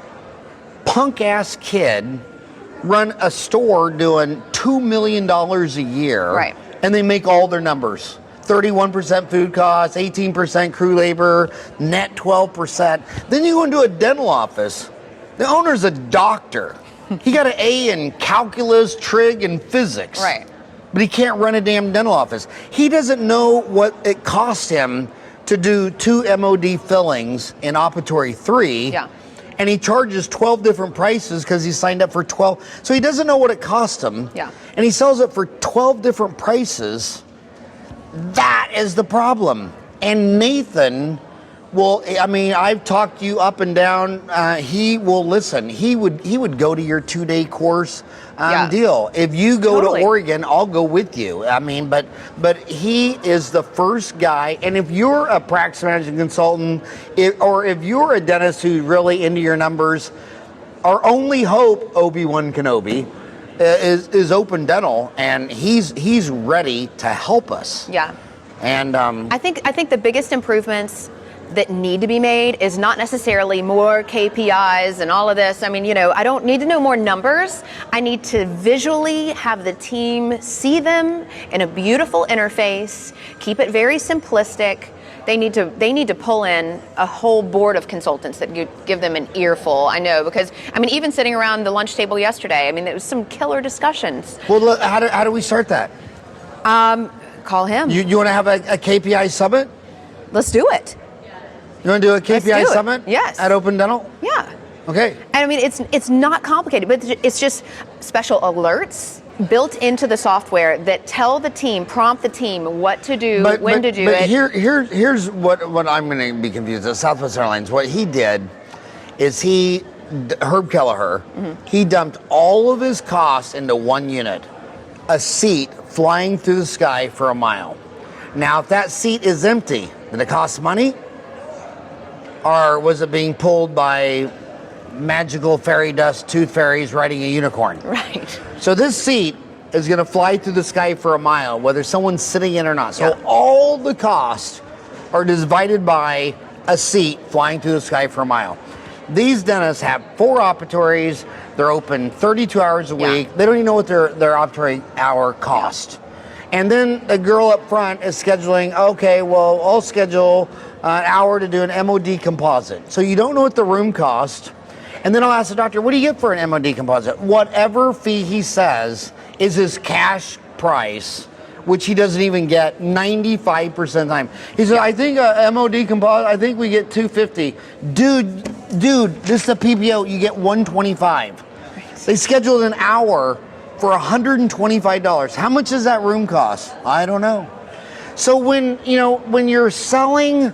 punk-ass kid run a store doing $2 million a year? Right. And they make all their numbers. 31% food costs, 18% crew labor, net 12%. Then you go into a dental office. The owner's a doctor. He got an A in calculus, trig, and physics. Right. But he can't run a damn dental office. He doesn't know what it costs him to do 2 MOD fillings in operatory 3. Yeah. And he charges 12 different prices because he signed up for 12. So he doesn't know what it cost him. Yeah. And he sells it for 12 different prices. That is the problem. And Nathan Well, I mean, I've talked you up and down. He will listen. He would go to your 2-day course deal. If you go to Oregon, I'll go with you. I mean, but he is the first guy. And if you're a practice management consultant, or if you're a dentist who's really into your numbers, our only hope, Obi-Wan Kenobi, is Open Dental, and he's ready to help us. Yeah. And I think the biggest improvements that need to be made is not necessarily more KPIs and all of this. I mean, I don't need to know more numbers. I need to visually have the team see them in a beautiful interface, keep it very simplistic. They need to pull in a whole board of consultants that give them an earful. I know, because even sitting around the lunch table yesterday, there was some killer discussions. Well, look, how do we start that? Call him. You want to have a KPI summit? Let's do it. You want to do a KPI summit? Yes. At Open Dental? Yeah. Okay. And it's not complicated, but it's just special alerts built into the software that tell the team, prompt the team what to do, when to do it. Here's what I'm going to be confused at Southwest Airlines. What he did is Herb Kelleher, he dumped all of his costs into one unit, a seat flying through the sky for a mile. Now, if that seat is empty, did it cost money? Or was it being pulled by magical fairy dust tooth fairies riding a unicorn? Right. So this seat is going to fly through the sky for a mile, whether someone's sitting in or not. So all the costs are divided by a seat flying through the sky for a mile. These dentists have 4 operatories. They're open 32 hours a week. They don't even know what their operatory hour cost. And then the girl up front is scheduling, okay, well, I'll schedule an hour to do an MOD composite. So you don't know what the room cost. And then I'll ask the doctor, what do you get for an MOD composite? Whatever fee he says is his cash price, which he doesn't even get 95% of the time. He said, I think a MOD composite, I think we get $250. Dude, this is a PPO, you get $125. They scheduled an hour for $125. How much does that room cost? I don't know. So when you're selling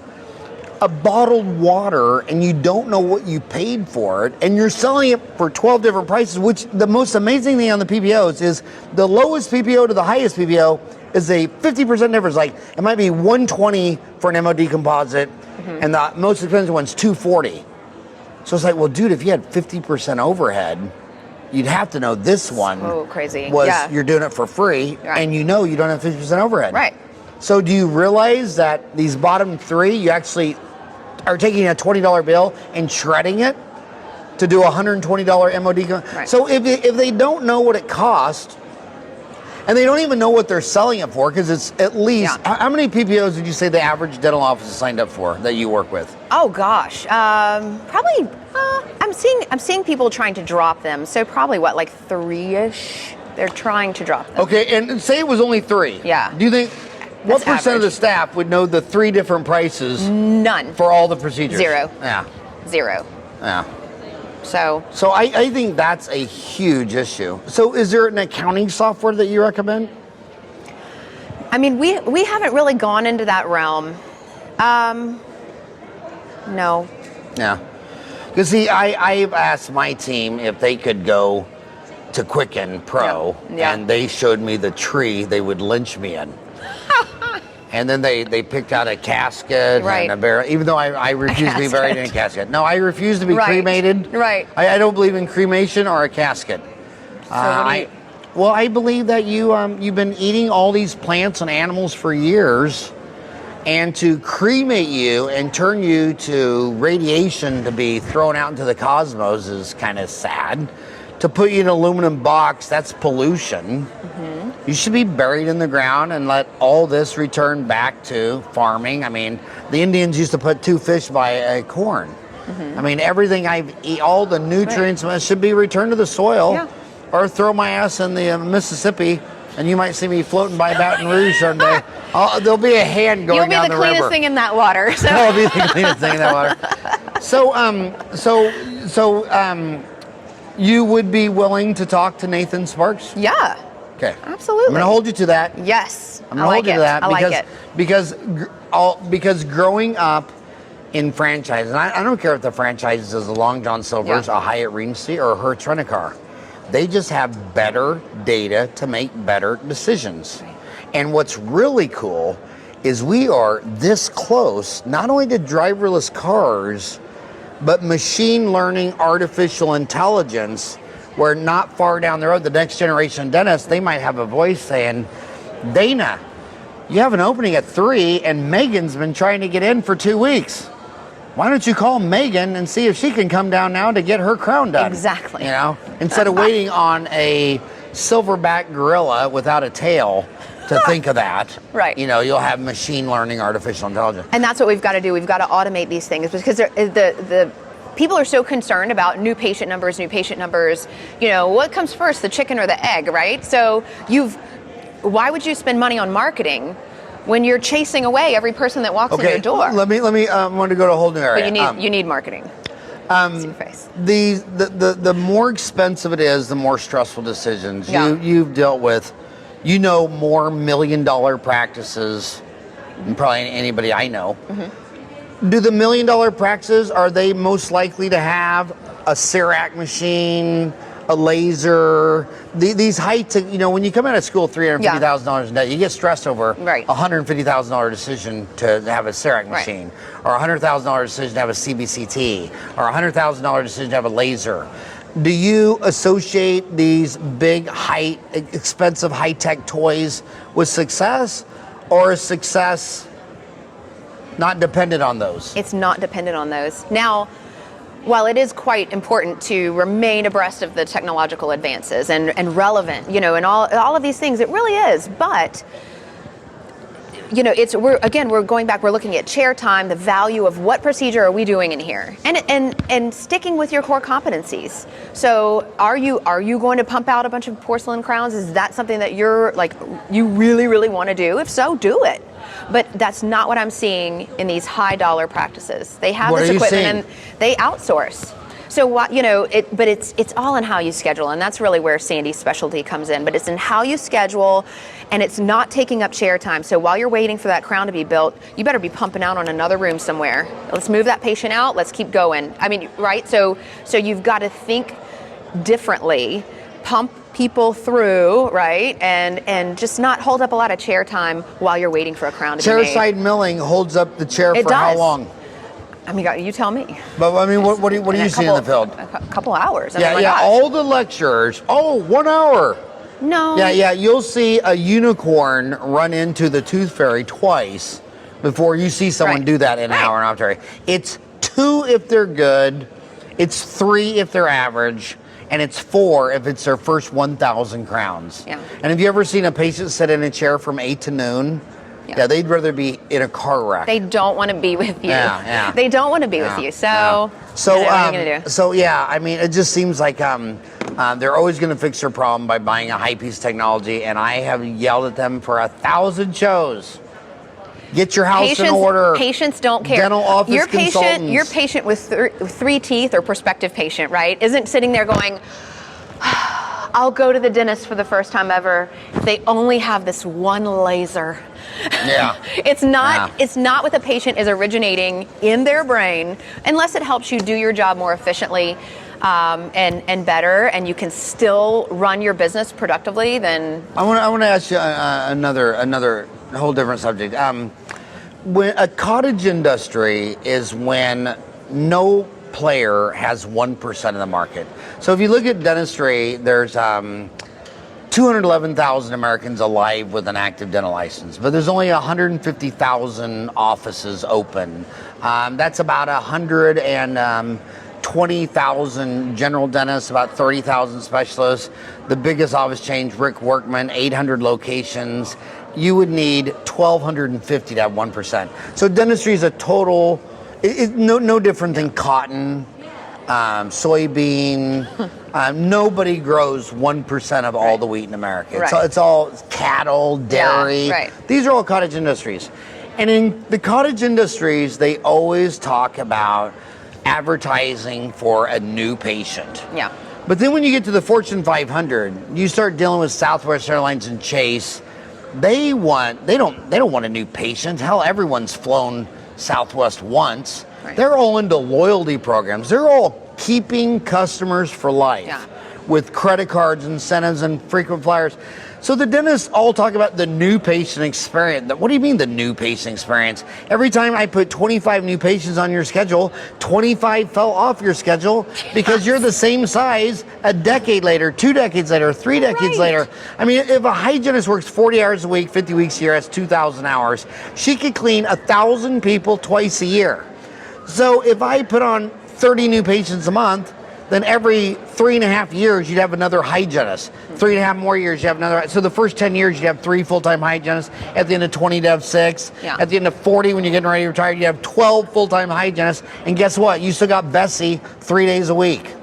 a bottled water and you don't know what you paid for it, and you're selling it for 12 different prices, which the most amazing thing on the PPOs is the lowest PPO to the highest PPO is a 50% difference. Like it might be $120 for an MOD composite, and the most expensive one's $240. So it's like, well, dude, if you had 50% overhead, you'd have to know this one you're doing it for free, and you don't have 50% overhead. Right. So do you realize that these bottom 3, you actually are taking a $20 bill and shredding it to do a $120 MOD? Right. So if they don't know what it costs, and they don't even know what they're selling it for, because it's at least, how many PPOs did you say the average dental office is signed up for that you work with? Oh gosh, probably. I'm seeing people trying to drop them. So probably like 3-ish. They're trying to drop them. Okay, and say it was only 3. Yeah. Do you think what percent of the staff would know the 3 different prices? None. For all the procedures? 0. Yeah. 0. Yeah. So I think that's a huge issue. So is there an accounting software that you recommend? We haven't really gone into that realm. No. Yeah. Because see, I've asked my team if they could go to Quicken Pro, and they showed me the tree they would lynch me in. And then they picked out a casket and a barrel, even though I refuse to be buried in a casket. No, I refuse to be cremated. Right. I don't believe in cremation or a casket. So I believe that you've been eating all these plants and animals for years, and to cremate you and turn you to radiation to be thrown out into the cosmos is kind of sad. To put you in an aluminum box, that's pollution. You should be buried in the ground and let all this return back to farming. The Indians used to put 2 fish by a corn. Everything I've eaten, all the nutrients should be returned to the soil, or throw my ass in the Mississippi, and you might see me floating by Baton Rouge someday. There'll be a hand going down the river. You'll be the cleanest thing in that water. So. I'll be the cleanest thing in that water. You would be willing to talk to Nathan Sparks? Yeah. Okay. Absolutely. I'm going to hold you to that. Yes. I'm going to hold you to that I like it. Because growing up in franchise, and I don't care if the franchise is a Long John Silver's, Yeah. a Hyatt Regency, or a Hertz Rent-A-Car. They just have better data to make better decisions. And what's really cool is we are this close, not only to driverless cars, but machine learning, artificial intelligence, where not far down the road, the next generation dentist, they might have a voice saying, Dana, you have an opening at 3 and Megan's been trying to get in for 2 weeks. Why don't you call Megan and see if she can come down now to get her crown done? Exactly. You know, instead of waiting on a silverback gorilla without a tail to think of that. Right. You know, you'll have machine learning, artificial intelligence. And that's what we've got to do. We've got to automate these things because the people are so concerned about new patient numbers. You know, what comes first, the chicken or the egg, right? So why would you spend money on marketing when you're chasing away every person that walks in your door? Let me. I want to go to a whole new area. But you need marketing. See your face. The more expensive it is, the more stressful decisions. Yeah. You've dealt with, you know, more $1 million practices than probably anybody I know. Mm-hmm. Do the $1 million practices, are they most likely to have a CERAC machine, a laser, these heights, you know, when you come out of school $350,000 in debt, you get stressed over Right. a $150,000 decision to have a CERAC Right. machine, or a $100,000 decision to have a CBCT, or a $100,000 decision to have a laser. Do you associate these big, expensive, high-tech toys with success, or is success not dependent on those? It's not dependent on those. Now, while it is quite important to remain abreast of the technological advances and relevant, you know, and all of these things, it really is. But, you know, we're going back, we're looking at chair time, the value of what procedure are we doing in here, and sticking with your core competencies. So are you going to pump out a bunch of porcelain crowns? Is that something that you really, really want to do? If so, do it. But that's not what I'm seeing in these high dollar practices. They have this equipment and they outsource. So what, you know, but it's all in how you schedule, and that's really where Sandy's specialty comes in. But it's in how you schedule, and it's not taking up chair time. So while you're waiting for that crown to be built, you better be pumping out on another room somewhere. Let's move that patient out. Let's keep going. I mean, right? So you've got to think differently, pump people through, right, and just not hold up a lot of chair time while you're waiting for a crown to be made. Chairside milling holds up the chair for how long? I mean, you tell me. But I mean, what do you see in the field? A couple hours. I Yeah, mean, my yeah. gosh. All the lecturers. 1 hour. No. Yeah. You'll see a unicorn run into the tooth fairy twice before you see someone Right. do that in an hour and a half. It's 2 if they're good. It's 3 if they're average. And it's 4 if it's their first 1,000 crowns. Yeah. And have you ever seen a patient sit in a chair from 8 to noon? Yeah, they'd rather be in a car wreck. They don't want to be with you. Yeah. They don't want to be with you. So, So, you know, what are you gonna do? so yeah, I mean, it just seems like they're always going to fix their problem by buying a high-piece technology, and I have yelled at them for 1,000 shows. Get your house in order. Patients don't care. Dental office consultants. Your patient with 3 teeth, or prospective patient, right, isn't sitting there going, I'll go to the dentist for the first time ever if they only have this one laser. Yeah. It's not what the patient is originating in their brain, unless it helps you do your job more efficiently and better, and you can still run your business productively. Then I want to ask you another whole different subject. When a cottage industry is when no player has 1% of the market. So if you look at dentistry, there's 211,000 Americans alive with an active dental license, but there's only 150,000 offices open. That's about 120,000 general dentists, about 30,000 specialists. The biggest office chain, Rick Workman, 800 locations. You would need 1,250 to have 1%. So dentistry is a total, no different than cotton, soybean. Nobody grows 1% of all the wheat in America. It's all cattle, dairy. Yeah, right. These are all cottage industries. And in the cottage industries, they always talk about advertising for a new patient. yeah. But then when you get to the Fortune 500, you start dealing with Southwest Airlines and Chase. They don't want a new patient. Hell, everyone's flown Southwest once. Right. They're all into loyalty programs. They're all keeping customers for life. Yeah. With credit cards, incentives, and frequent flyers. So the dentists all talk about the new patient experience. What do you mean the new patient experience? Every time I put 25 new patients on your schedule, 25 fell off your schedule because you're the same size a decade later, 2 decades later, 3 decades later. I mean, if a hygienist works 40 hours a week, 50 weeks a year, that's 2,000 hours. She could clean 1,000 people twice a year. So if I put on 30 new patients a month, then every 3.5 years, you'd have another hygienist. 3.5 more years, you have another. So the first 10 years, you'd have 3 full-time hygienists. At the end of 20, you'd have 6. Yeah. At the end of 40, when you're getting ready to retire, you'd have 12 full-time hygienists. And guess what? You still got Bessie 3 days a week.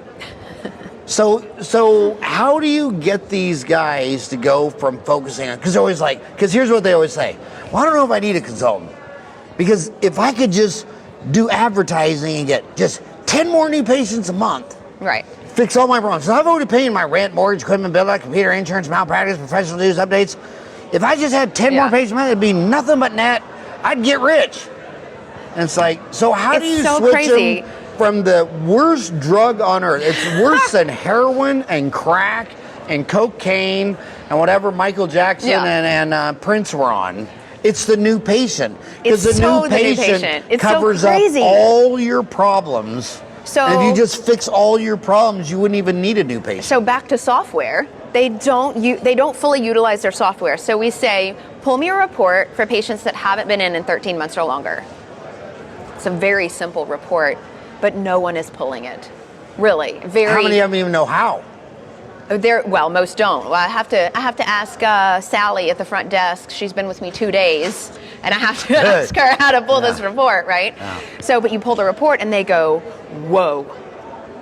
So how do you get these guys to go from focusing on, because here's what they always say. Well, I don't know if I need a consultant. Because if I could just do advertising and get just 10 more new patients a month, Right. fix all my problems. So I've already paid my rent, mortgage, equipment, bill, computer, insurance, malpractice, professional dues, updates. If I just had 10 more patients a month, it'd be nothing but net. I'd get rich. And it's like, so how do you switch them from the worst drug on earth? It's worse than heroin and crack and cocaine and whatever Michael Jackson and Prince were on. It's the new patient. Because the new patient covers up all your problems. So, and if you just fix all your problems, you wouldn't even need a new patient. So back to software, they don't fully utilize their software. So we say, pull me a report for patients that haven't been in 13 months or longer. It's a very simple report, but no one is pulling it. Really, How many of them even know how? Well, most don't. Well, I have to ask Sally at the front desk. She's been with me 2 days, and I have to ask her how to pull this report, right? Yeah. So, but you pull the report, and they go, "Whoa,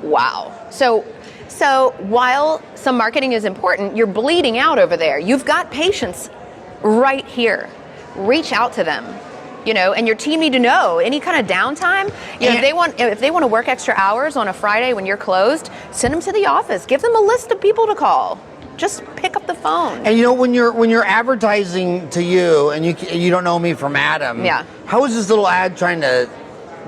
wow." So while some marketing is important, you're bleeding out over there. You've got patients right here. Reach out to them. And your team need to know any kind of downtime. If they want to work extra hours on a Friday when you're closed, send them to the office. Give them a list of people to call. Just pick up the phone. And when you're advertising to you, and you don't know me from Adam. Yeah. How is this little ad trying to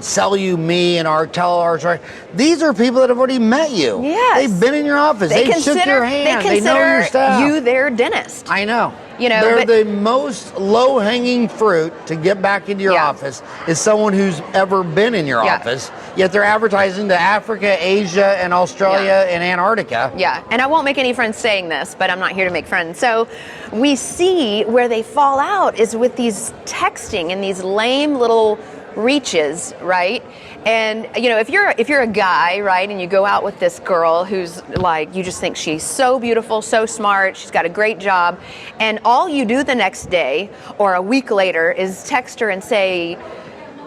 sell you me and our story? These are people that have already met you. Yes. They've been in your office. They shook your hand. They know your staff. You their dentist. I know. They're the most low-hanging fruit to get back into your office is someone who's ever been in your office, yet they're advertising to Africa, Asia, and Australia, and Antarctica. Yeah, and I won't make any friends saying this, but I'm not here to make friends. So we see where they fall out is with these texting and these lame little reaches, right? And if you're a guy, right, and you go out with this girl who's like, you just think she's so beautiful, so smart, she's got a great job, and all you do the next day or a week later is text her and say,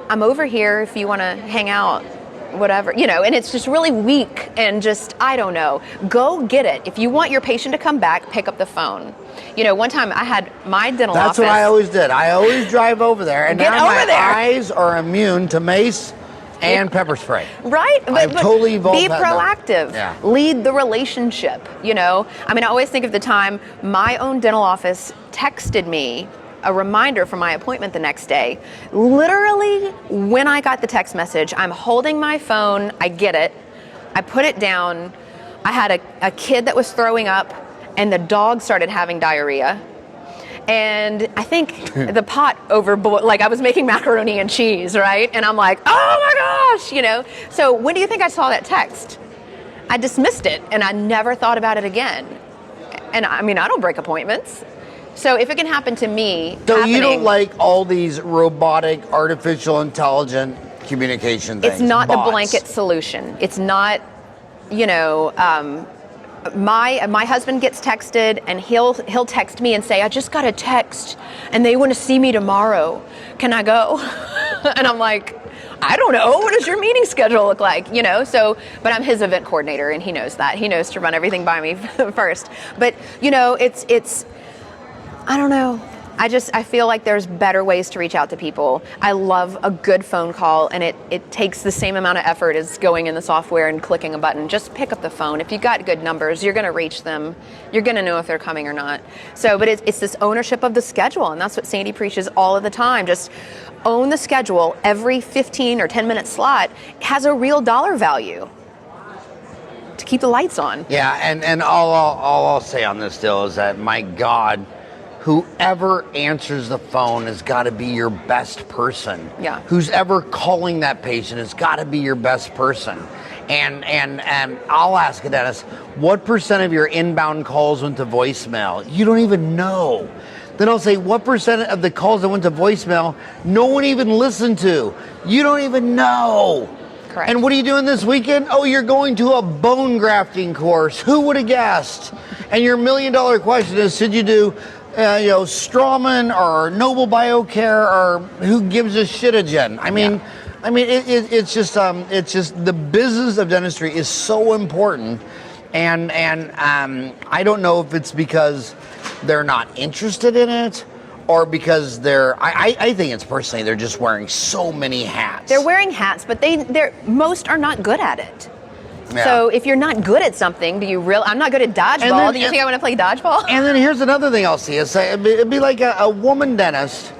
"I'm over here if you want to hang out," whatever, and it's just really weak and just, I don't know. Go get it. If you want your patient to come back, pick up the phone. One time I had my dental office. That's what I always did. I always drive over there, and now my eyes are immune to mace and pepper spray. Right? I've totally evolved. Be proactive. Yeah. Lead the relationship, I always think of the time my own dental office texted me a reminder for my appointment the next day. Literally, when I got the text message, I'm holding my phone, I get it, I put it down, I had a kid that was throwing up, and the dog started having diarrhea. And I think the pot overboiled, like I was making macaroni and cheese, right? And I'm like, oh my gosh, So when do you think I saw that text? I dismissed it, and I never thought about it again. And I don't break appointments. So if it can happen to me, so you don't like all these robotic, artificial, intelligent communication things? It's not the blanket solution. It's not, my husband gets texted, and he'll text me and say, "I just got a text, and they want to see me tomorrow. Can I go?" And I'm like, I don't know. What does your meeting schedule look like? So, but I'm his event coordinator, and he knows that. He knows to run everything by me first. But it's. I don't know. I feel like there's better ways to reach out to people. I love a good phone call, and it takes the same amount of effort as going in the software and clicking a button. Just pick up the phone. If you got good numbers, you're going to reach them. You're going to know if they're coming or not. So, but it's this ownership of the schedule, and that's what Sandy preaches all of the time. Just own the schedule. Every 15 or 10-minute slot has a real dollar value to keep the lights on. Yeah, and all I'll say on this deal is that, my God, whoever answers the phone has got to be your best person. Yeah. Who's ever calling that patient has got to be your best person. And I'll ask a dentist, what percent of your inbound calls went to voicemail? You don't even know. Then I'll say, what percent of the calls that went to voicemail no one even listened to? You don't even know. Correct. And what are you doing this weekend? Oh, you're going to a bone grafting course. Who would have guessed? And your $1 million question is, should you do Strawman or Noble Biocare or who gives a shit again? I mean, it's just the business of dentistry is so important, and I don't know if it's because they're not interested in it, or because I think it's personally they're just wearing so many hats. They're wearing hats, but most are not good at it. Yeah. So if you're not good at something, I'm not good at dodgeball. Do you think I want to play dodgeball? And then here's another thing I'll see. It'd be like a woman dentist,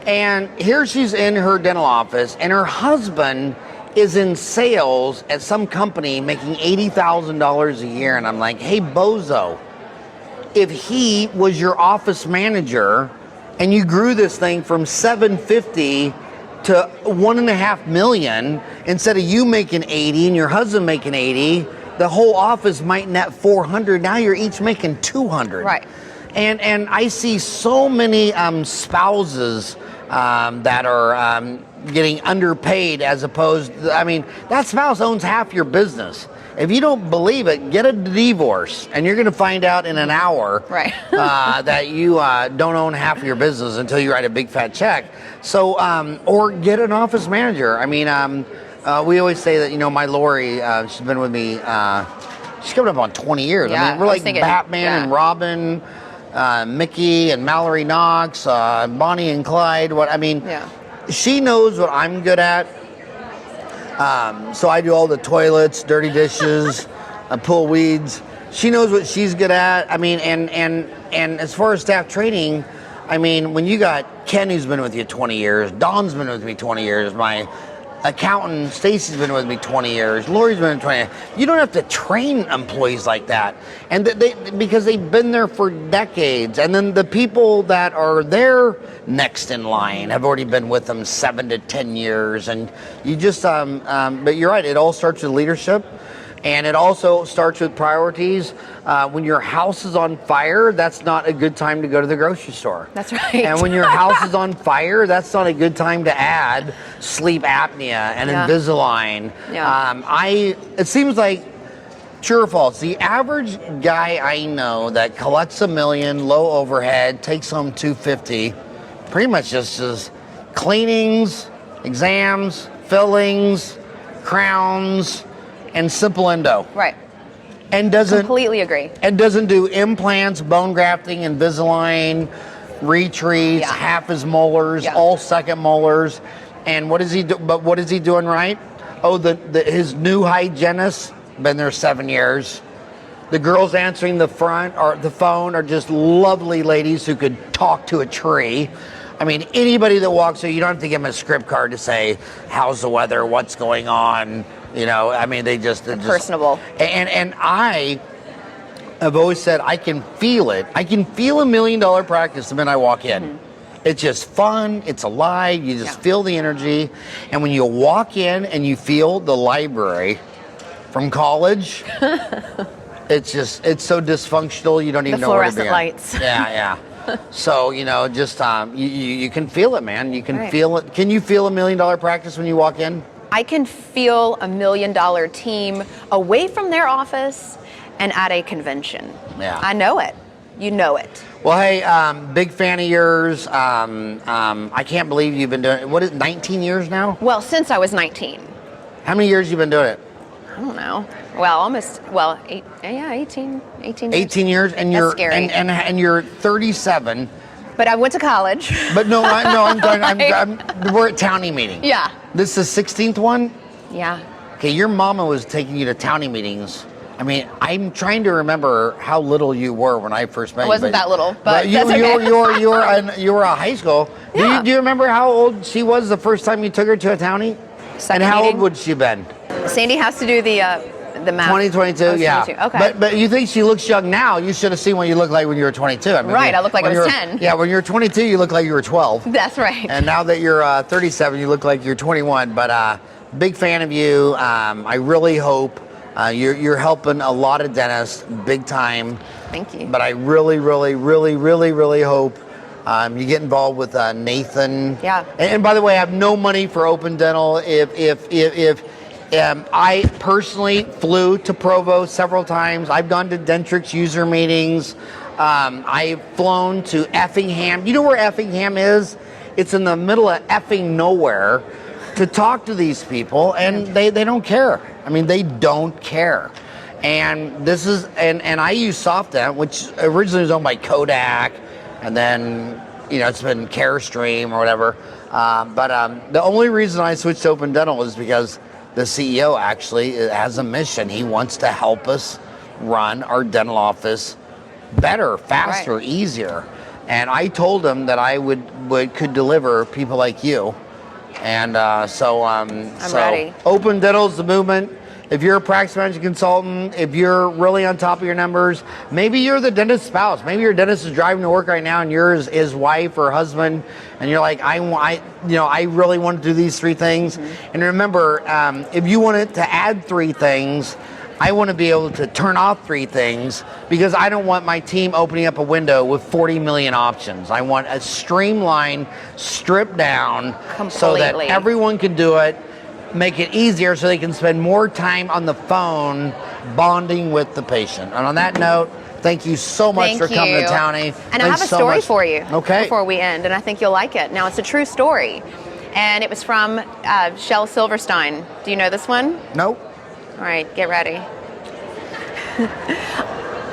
and here she's in her dental office, and her husband is in sales at some company making $80,000 a year. And I'm like, hey, bozo, if he was your office manager and you grew this thing from $750 to $1.5 million, instead of you making 80 and your husband making 80, the whole office might net 400. Now you're each making 200. Right. And I see so many spouses that are getting underpaid, as opposed, that spouse owns half your business. If you don't believe it, get a divorce, and you're going to find out in an hour right. that you don't own half of your business until you write a big fat check. So, or get an office manager. We always say that, my Lori, she's been with me, she's coming up on 20 years. Yeah, we're like Batman and Robin, Mickey and Mallory Knox, Bonnie and Clyde. She knows what I'm good at. So I do all the toilets, dirty dishes, I pull weeds. She knows what she's good at. And as far as staff training, when you got Ken, who's been with you 20 years, Don's been with me 20 years, my accountant Stacy's been with me 20 years, Lori's been 20 years. You don't have to train employees like that, and because they've been there for decades. And then the people that are there next in line have already been with them 7 to 10 years. And you just, but you're right, it all starts with leadership. And it also starts with priorities. When your house is on fire, that's not a good time to go to the grocery store. That's right. And when your house is on fire, that's not a good time to add sleep apnea and Invisalign. Yeah. It seems like, true or false, the average guy I know that collects $1 million, low overhead, takes home $250, pretty much just does cleanings, exams, fillings, crowns, and simple endo. Right. And doesn't completely agree. And doesn't do implants, bone grafting, Invisalign, retreats, half his molars, all second molars. And what is he do? But what is he doing right? Oh, his new hygienist, been there 7 years. The girls answering the phone are just lovely ladies who could talk to a tree. Anybody that walks through, you don't have to give them a script card to say, how's the weather, what's going on. They're just personable. And I have always said I can feel it. I can feel $1 million practice the minute I walk in. Mm-hmm. It's just fun. It's alive. You just feel the energy. And when you walk in and you feel the library from college, it's so dysfunctional. You don't even know where to begin. The fluorescent lights. Yeah. So, just you can feel it, man. You can feel it. Can you feel $1 million practice when you walk in? I can feel $1 million team away from their office and at a convention. Yeah. I know it. You know it. Well, hey, big fan of yours. I can't believe you've been doing it. 19 years now? Well, since I was 19. How many years you been doing it? I don't know. Well, 18 years. 18 years, and That's scary. And you're 37. But I went to college. But no, we're at Townie meeting. Yeah. This is the 16th one? Yeah. Okay, your mama was taking you to Townie meetings. I mean, I'm trying to remember how little you were when I first met you. I wasn't that little, but you, that's okay. you were a high school. Yeah. Do you remember how old she was the first time you took her to a Townie? Second and how meeting. old would she been? Sandy has to do the math. 2022, Oh, yeah. 22. Okay. But you think she looks young now? You should have seen what you looked like when you were 22. I mean, Right, I looked like I was 10. Yeah, when you were 22, you looked like you were 12. That's right. And now that you're 37, you look like you're 21. But big fan of you. I really hope you're helping a lot of dentists big time. Thank you. But I really, really, really, really, really hope you get involved with Nathan. Yeah. And by the way, I have no money for Open Dental. If I personally flew to Provo several times. I've gone to Dentrix user meetings. I've flown to Effingham. You know where Effingham is? It's in the middle of effing nowhere to talk to these people, and they don't care. I mean, they don't care. And this is, and I use SoftDent, which originally was owned by Kodak, and then, it's been Carestream or whatever. But the only reason I switched to Open Dental is because the CEO actually has a mission. He wants to help us run our dental office better, faster, right. Easier. And I told him that I could deliver people like you. And so ready. Open Dental is the movement. If you're a practice management consultant, if you're really on top of your numbers, maybe you're the dentist's spouse. Maybe your dentist is driving to work right now, and you're his wife or husband, and you're like, I really want to do these 3 things. Mm-hmm. And remember, if you wanted to add 3 things, I want to be able to turn off 3 things, because I don't want my team opening up a window with 40 million options. I want a streamlined, stripped down, so that everyone can do it. Make it easier so they can spend more time on the phone bonding with the patient. And on that note, thank you so much for coming to Townie. And I have a story for you before we end, and I think you'll like it. Now, it's a true story, and it was from Shel Silverstein. Do you know this one? Nope. All right, get ready.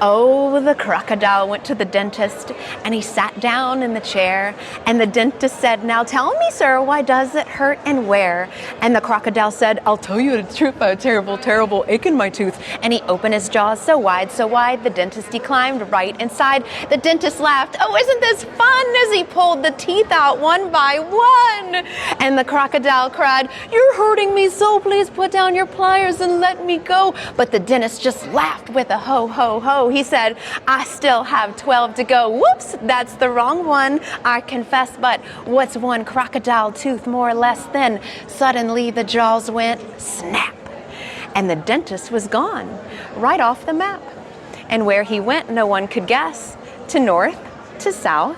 Oh, the crocodile went to the dentist, and he sat down in the chair, and the dentist said, "Now tell me, sir, why does it hurt and where?" And the crocodile said, "I'll tell you the truth, a terrible, terrible ache in my tooth." And he opened his jaws so wide, the dentist, he climbed right inside. The dentist laughed, "Oh, isn't this fun?" as he pulled the teeth out one by one. And the crocodile cried, "You're hurting me so, please put down your pliers and let me go." But the dentist just laughed with a ho, ho, ho. He said, "I still have 12 to go. Whoops, that's the wrong one, I confess, but what's one crocodile tooth more or less than?" Suddenly the jaws went snap, and the dentist was gone, right off the map. And where he went, no one could guess. To north, to south,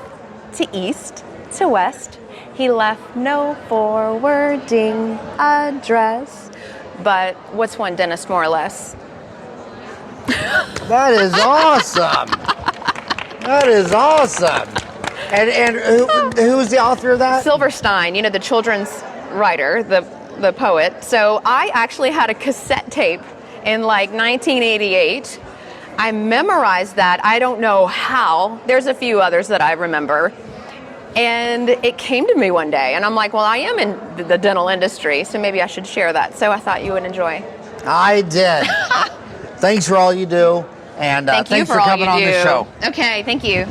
to east, to west. He left no forwarding address. But what's one dentist more or less? That is awesome. That is awesome. And who's the author of that? Silverstein, the children's writer, the poet. So I actually had a cassette tape in like 1988. I memorized that. I don't know how. There's a few others that I remember. And it came to me one day, and I'm like, well, I am in the dental industry, so maybe I should share that. So I thought you would enjoy. I did. Thanks for all you do, and thanks for coming on the show. Okay, thank you.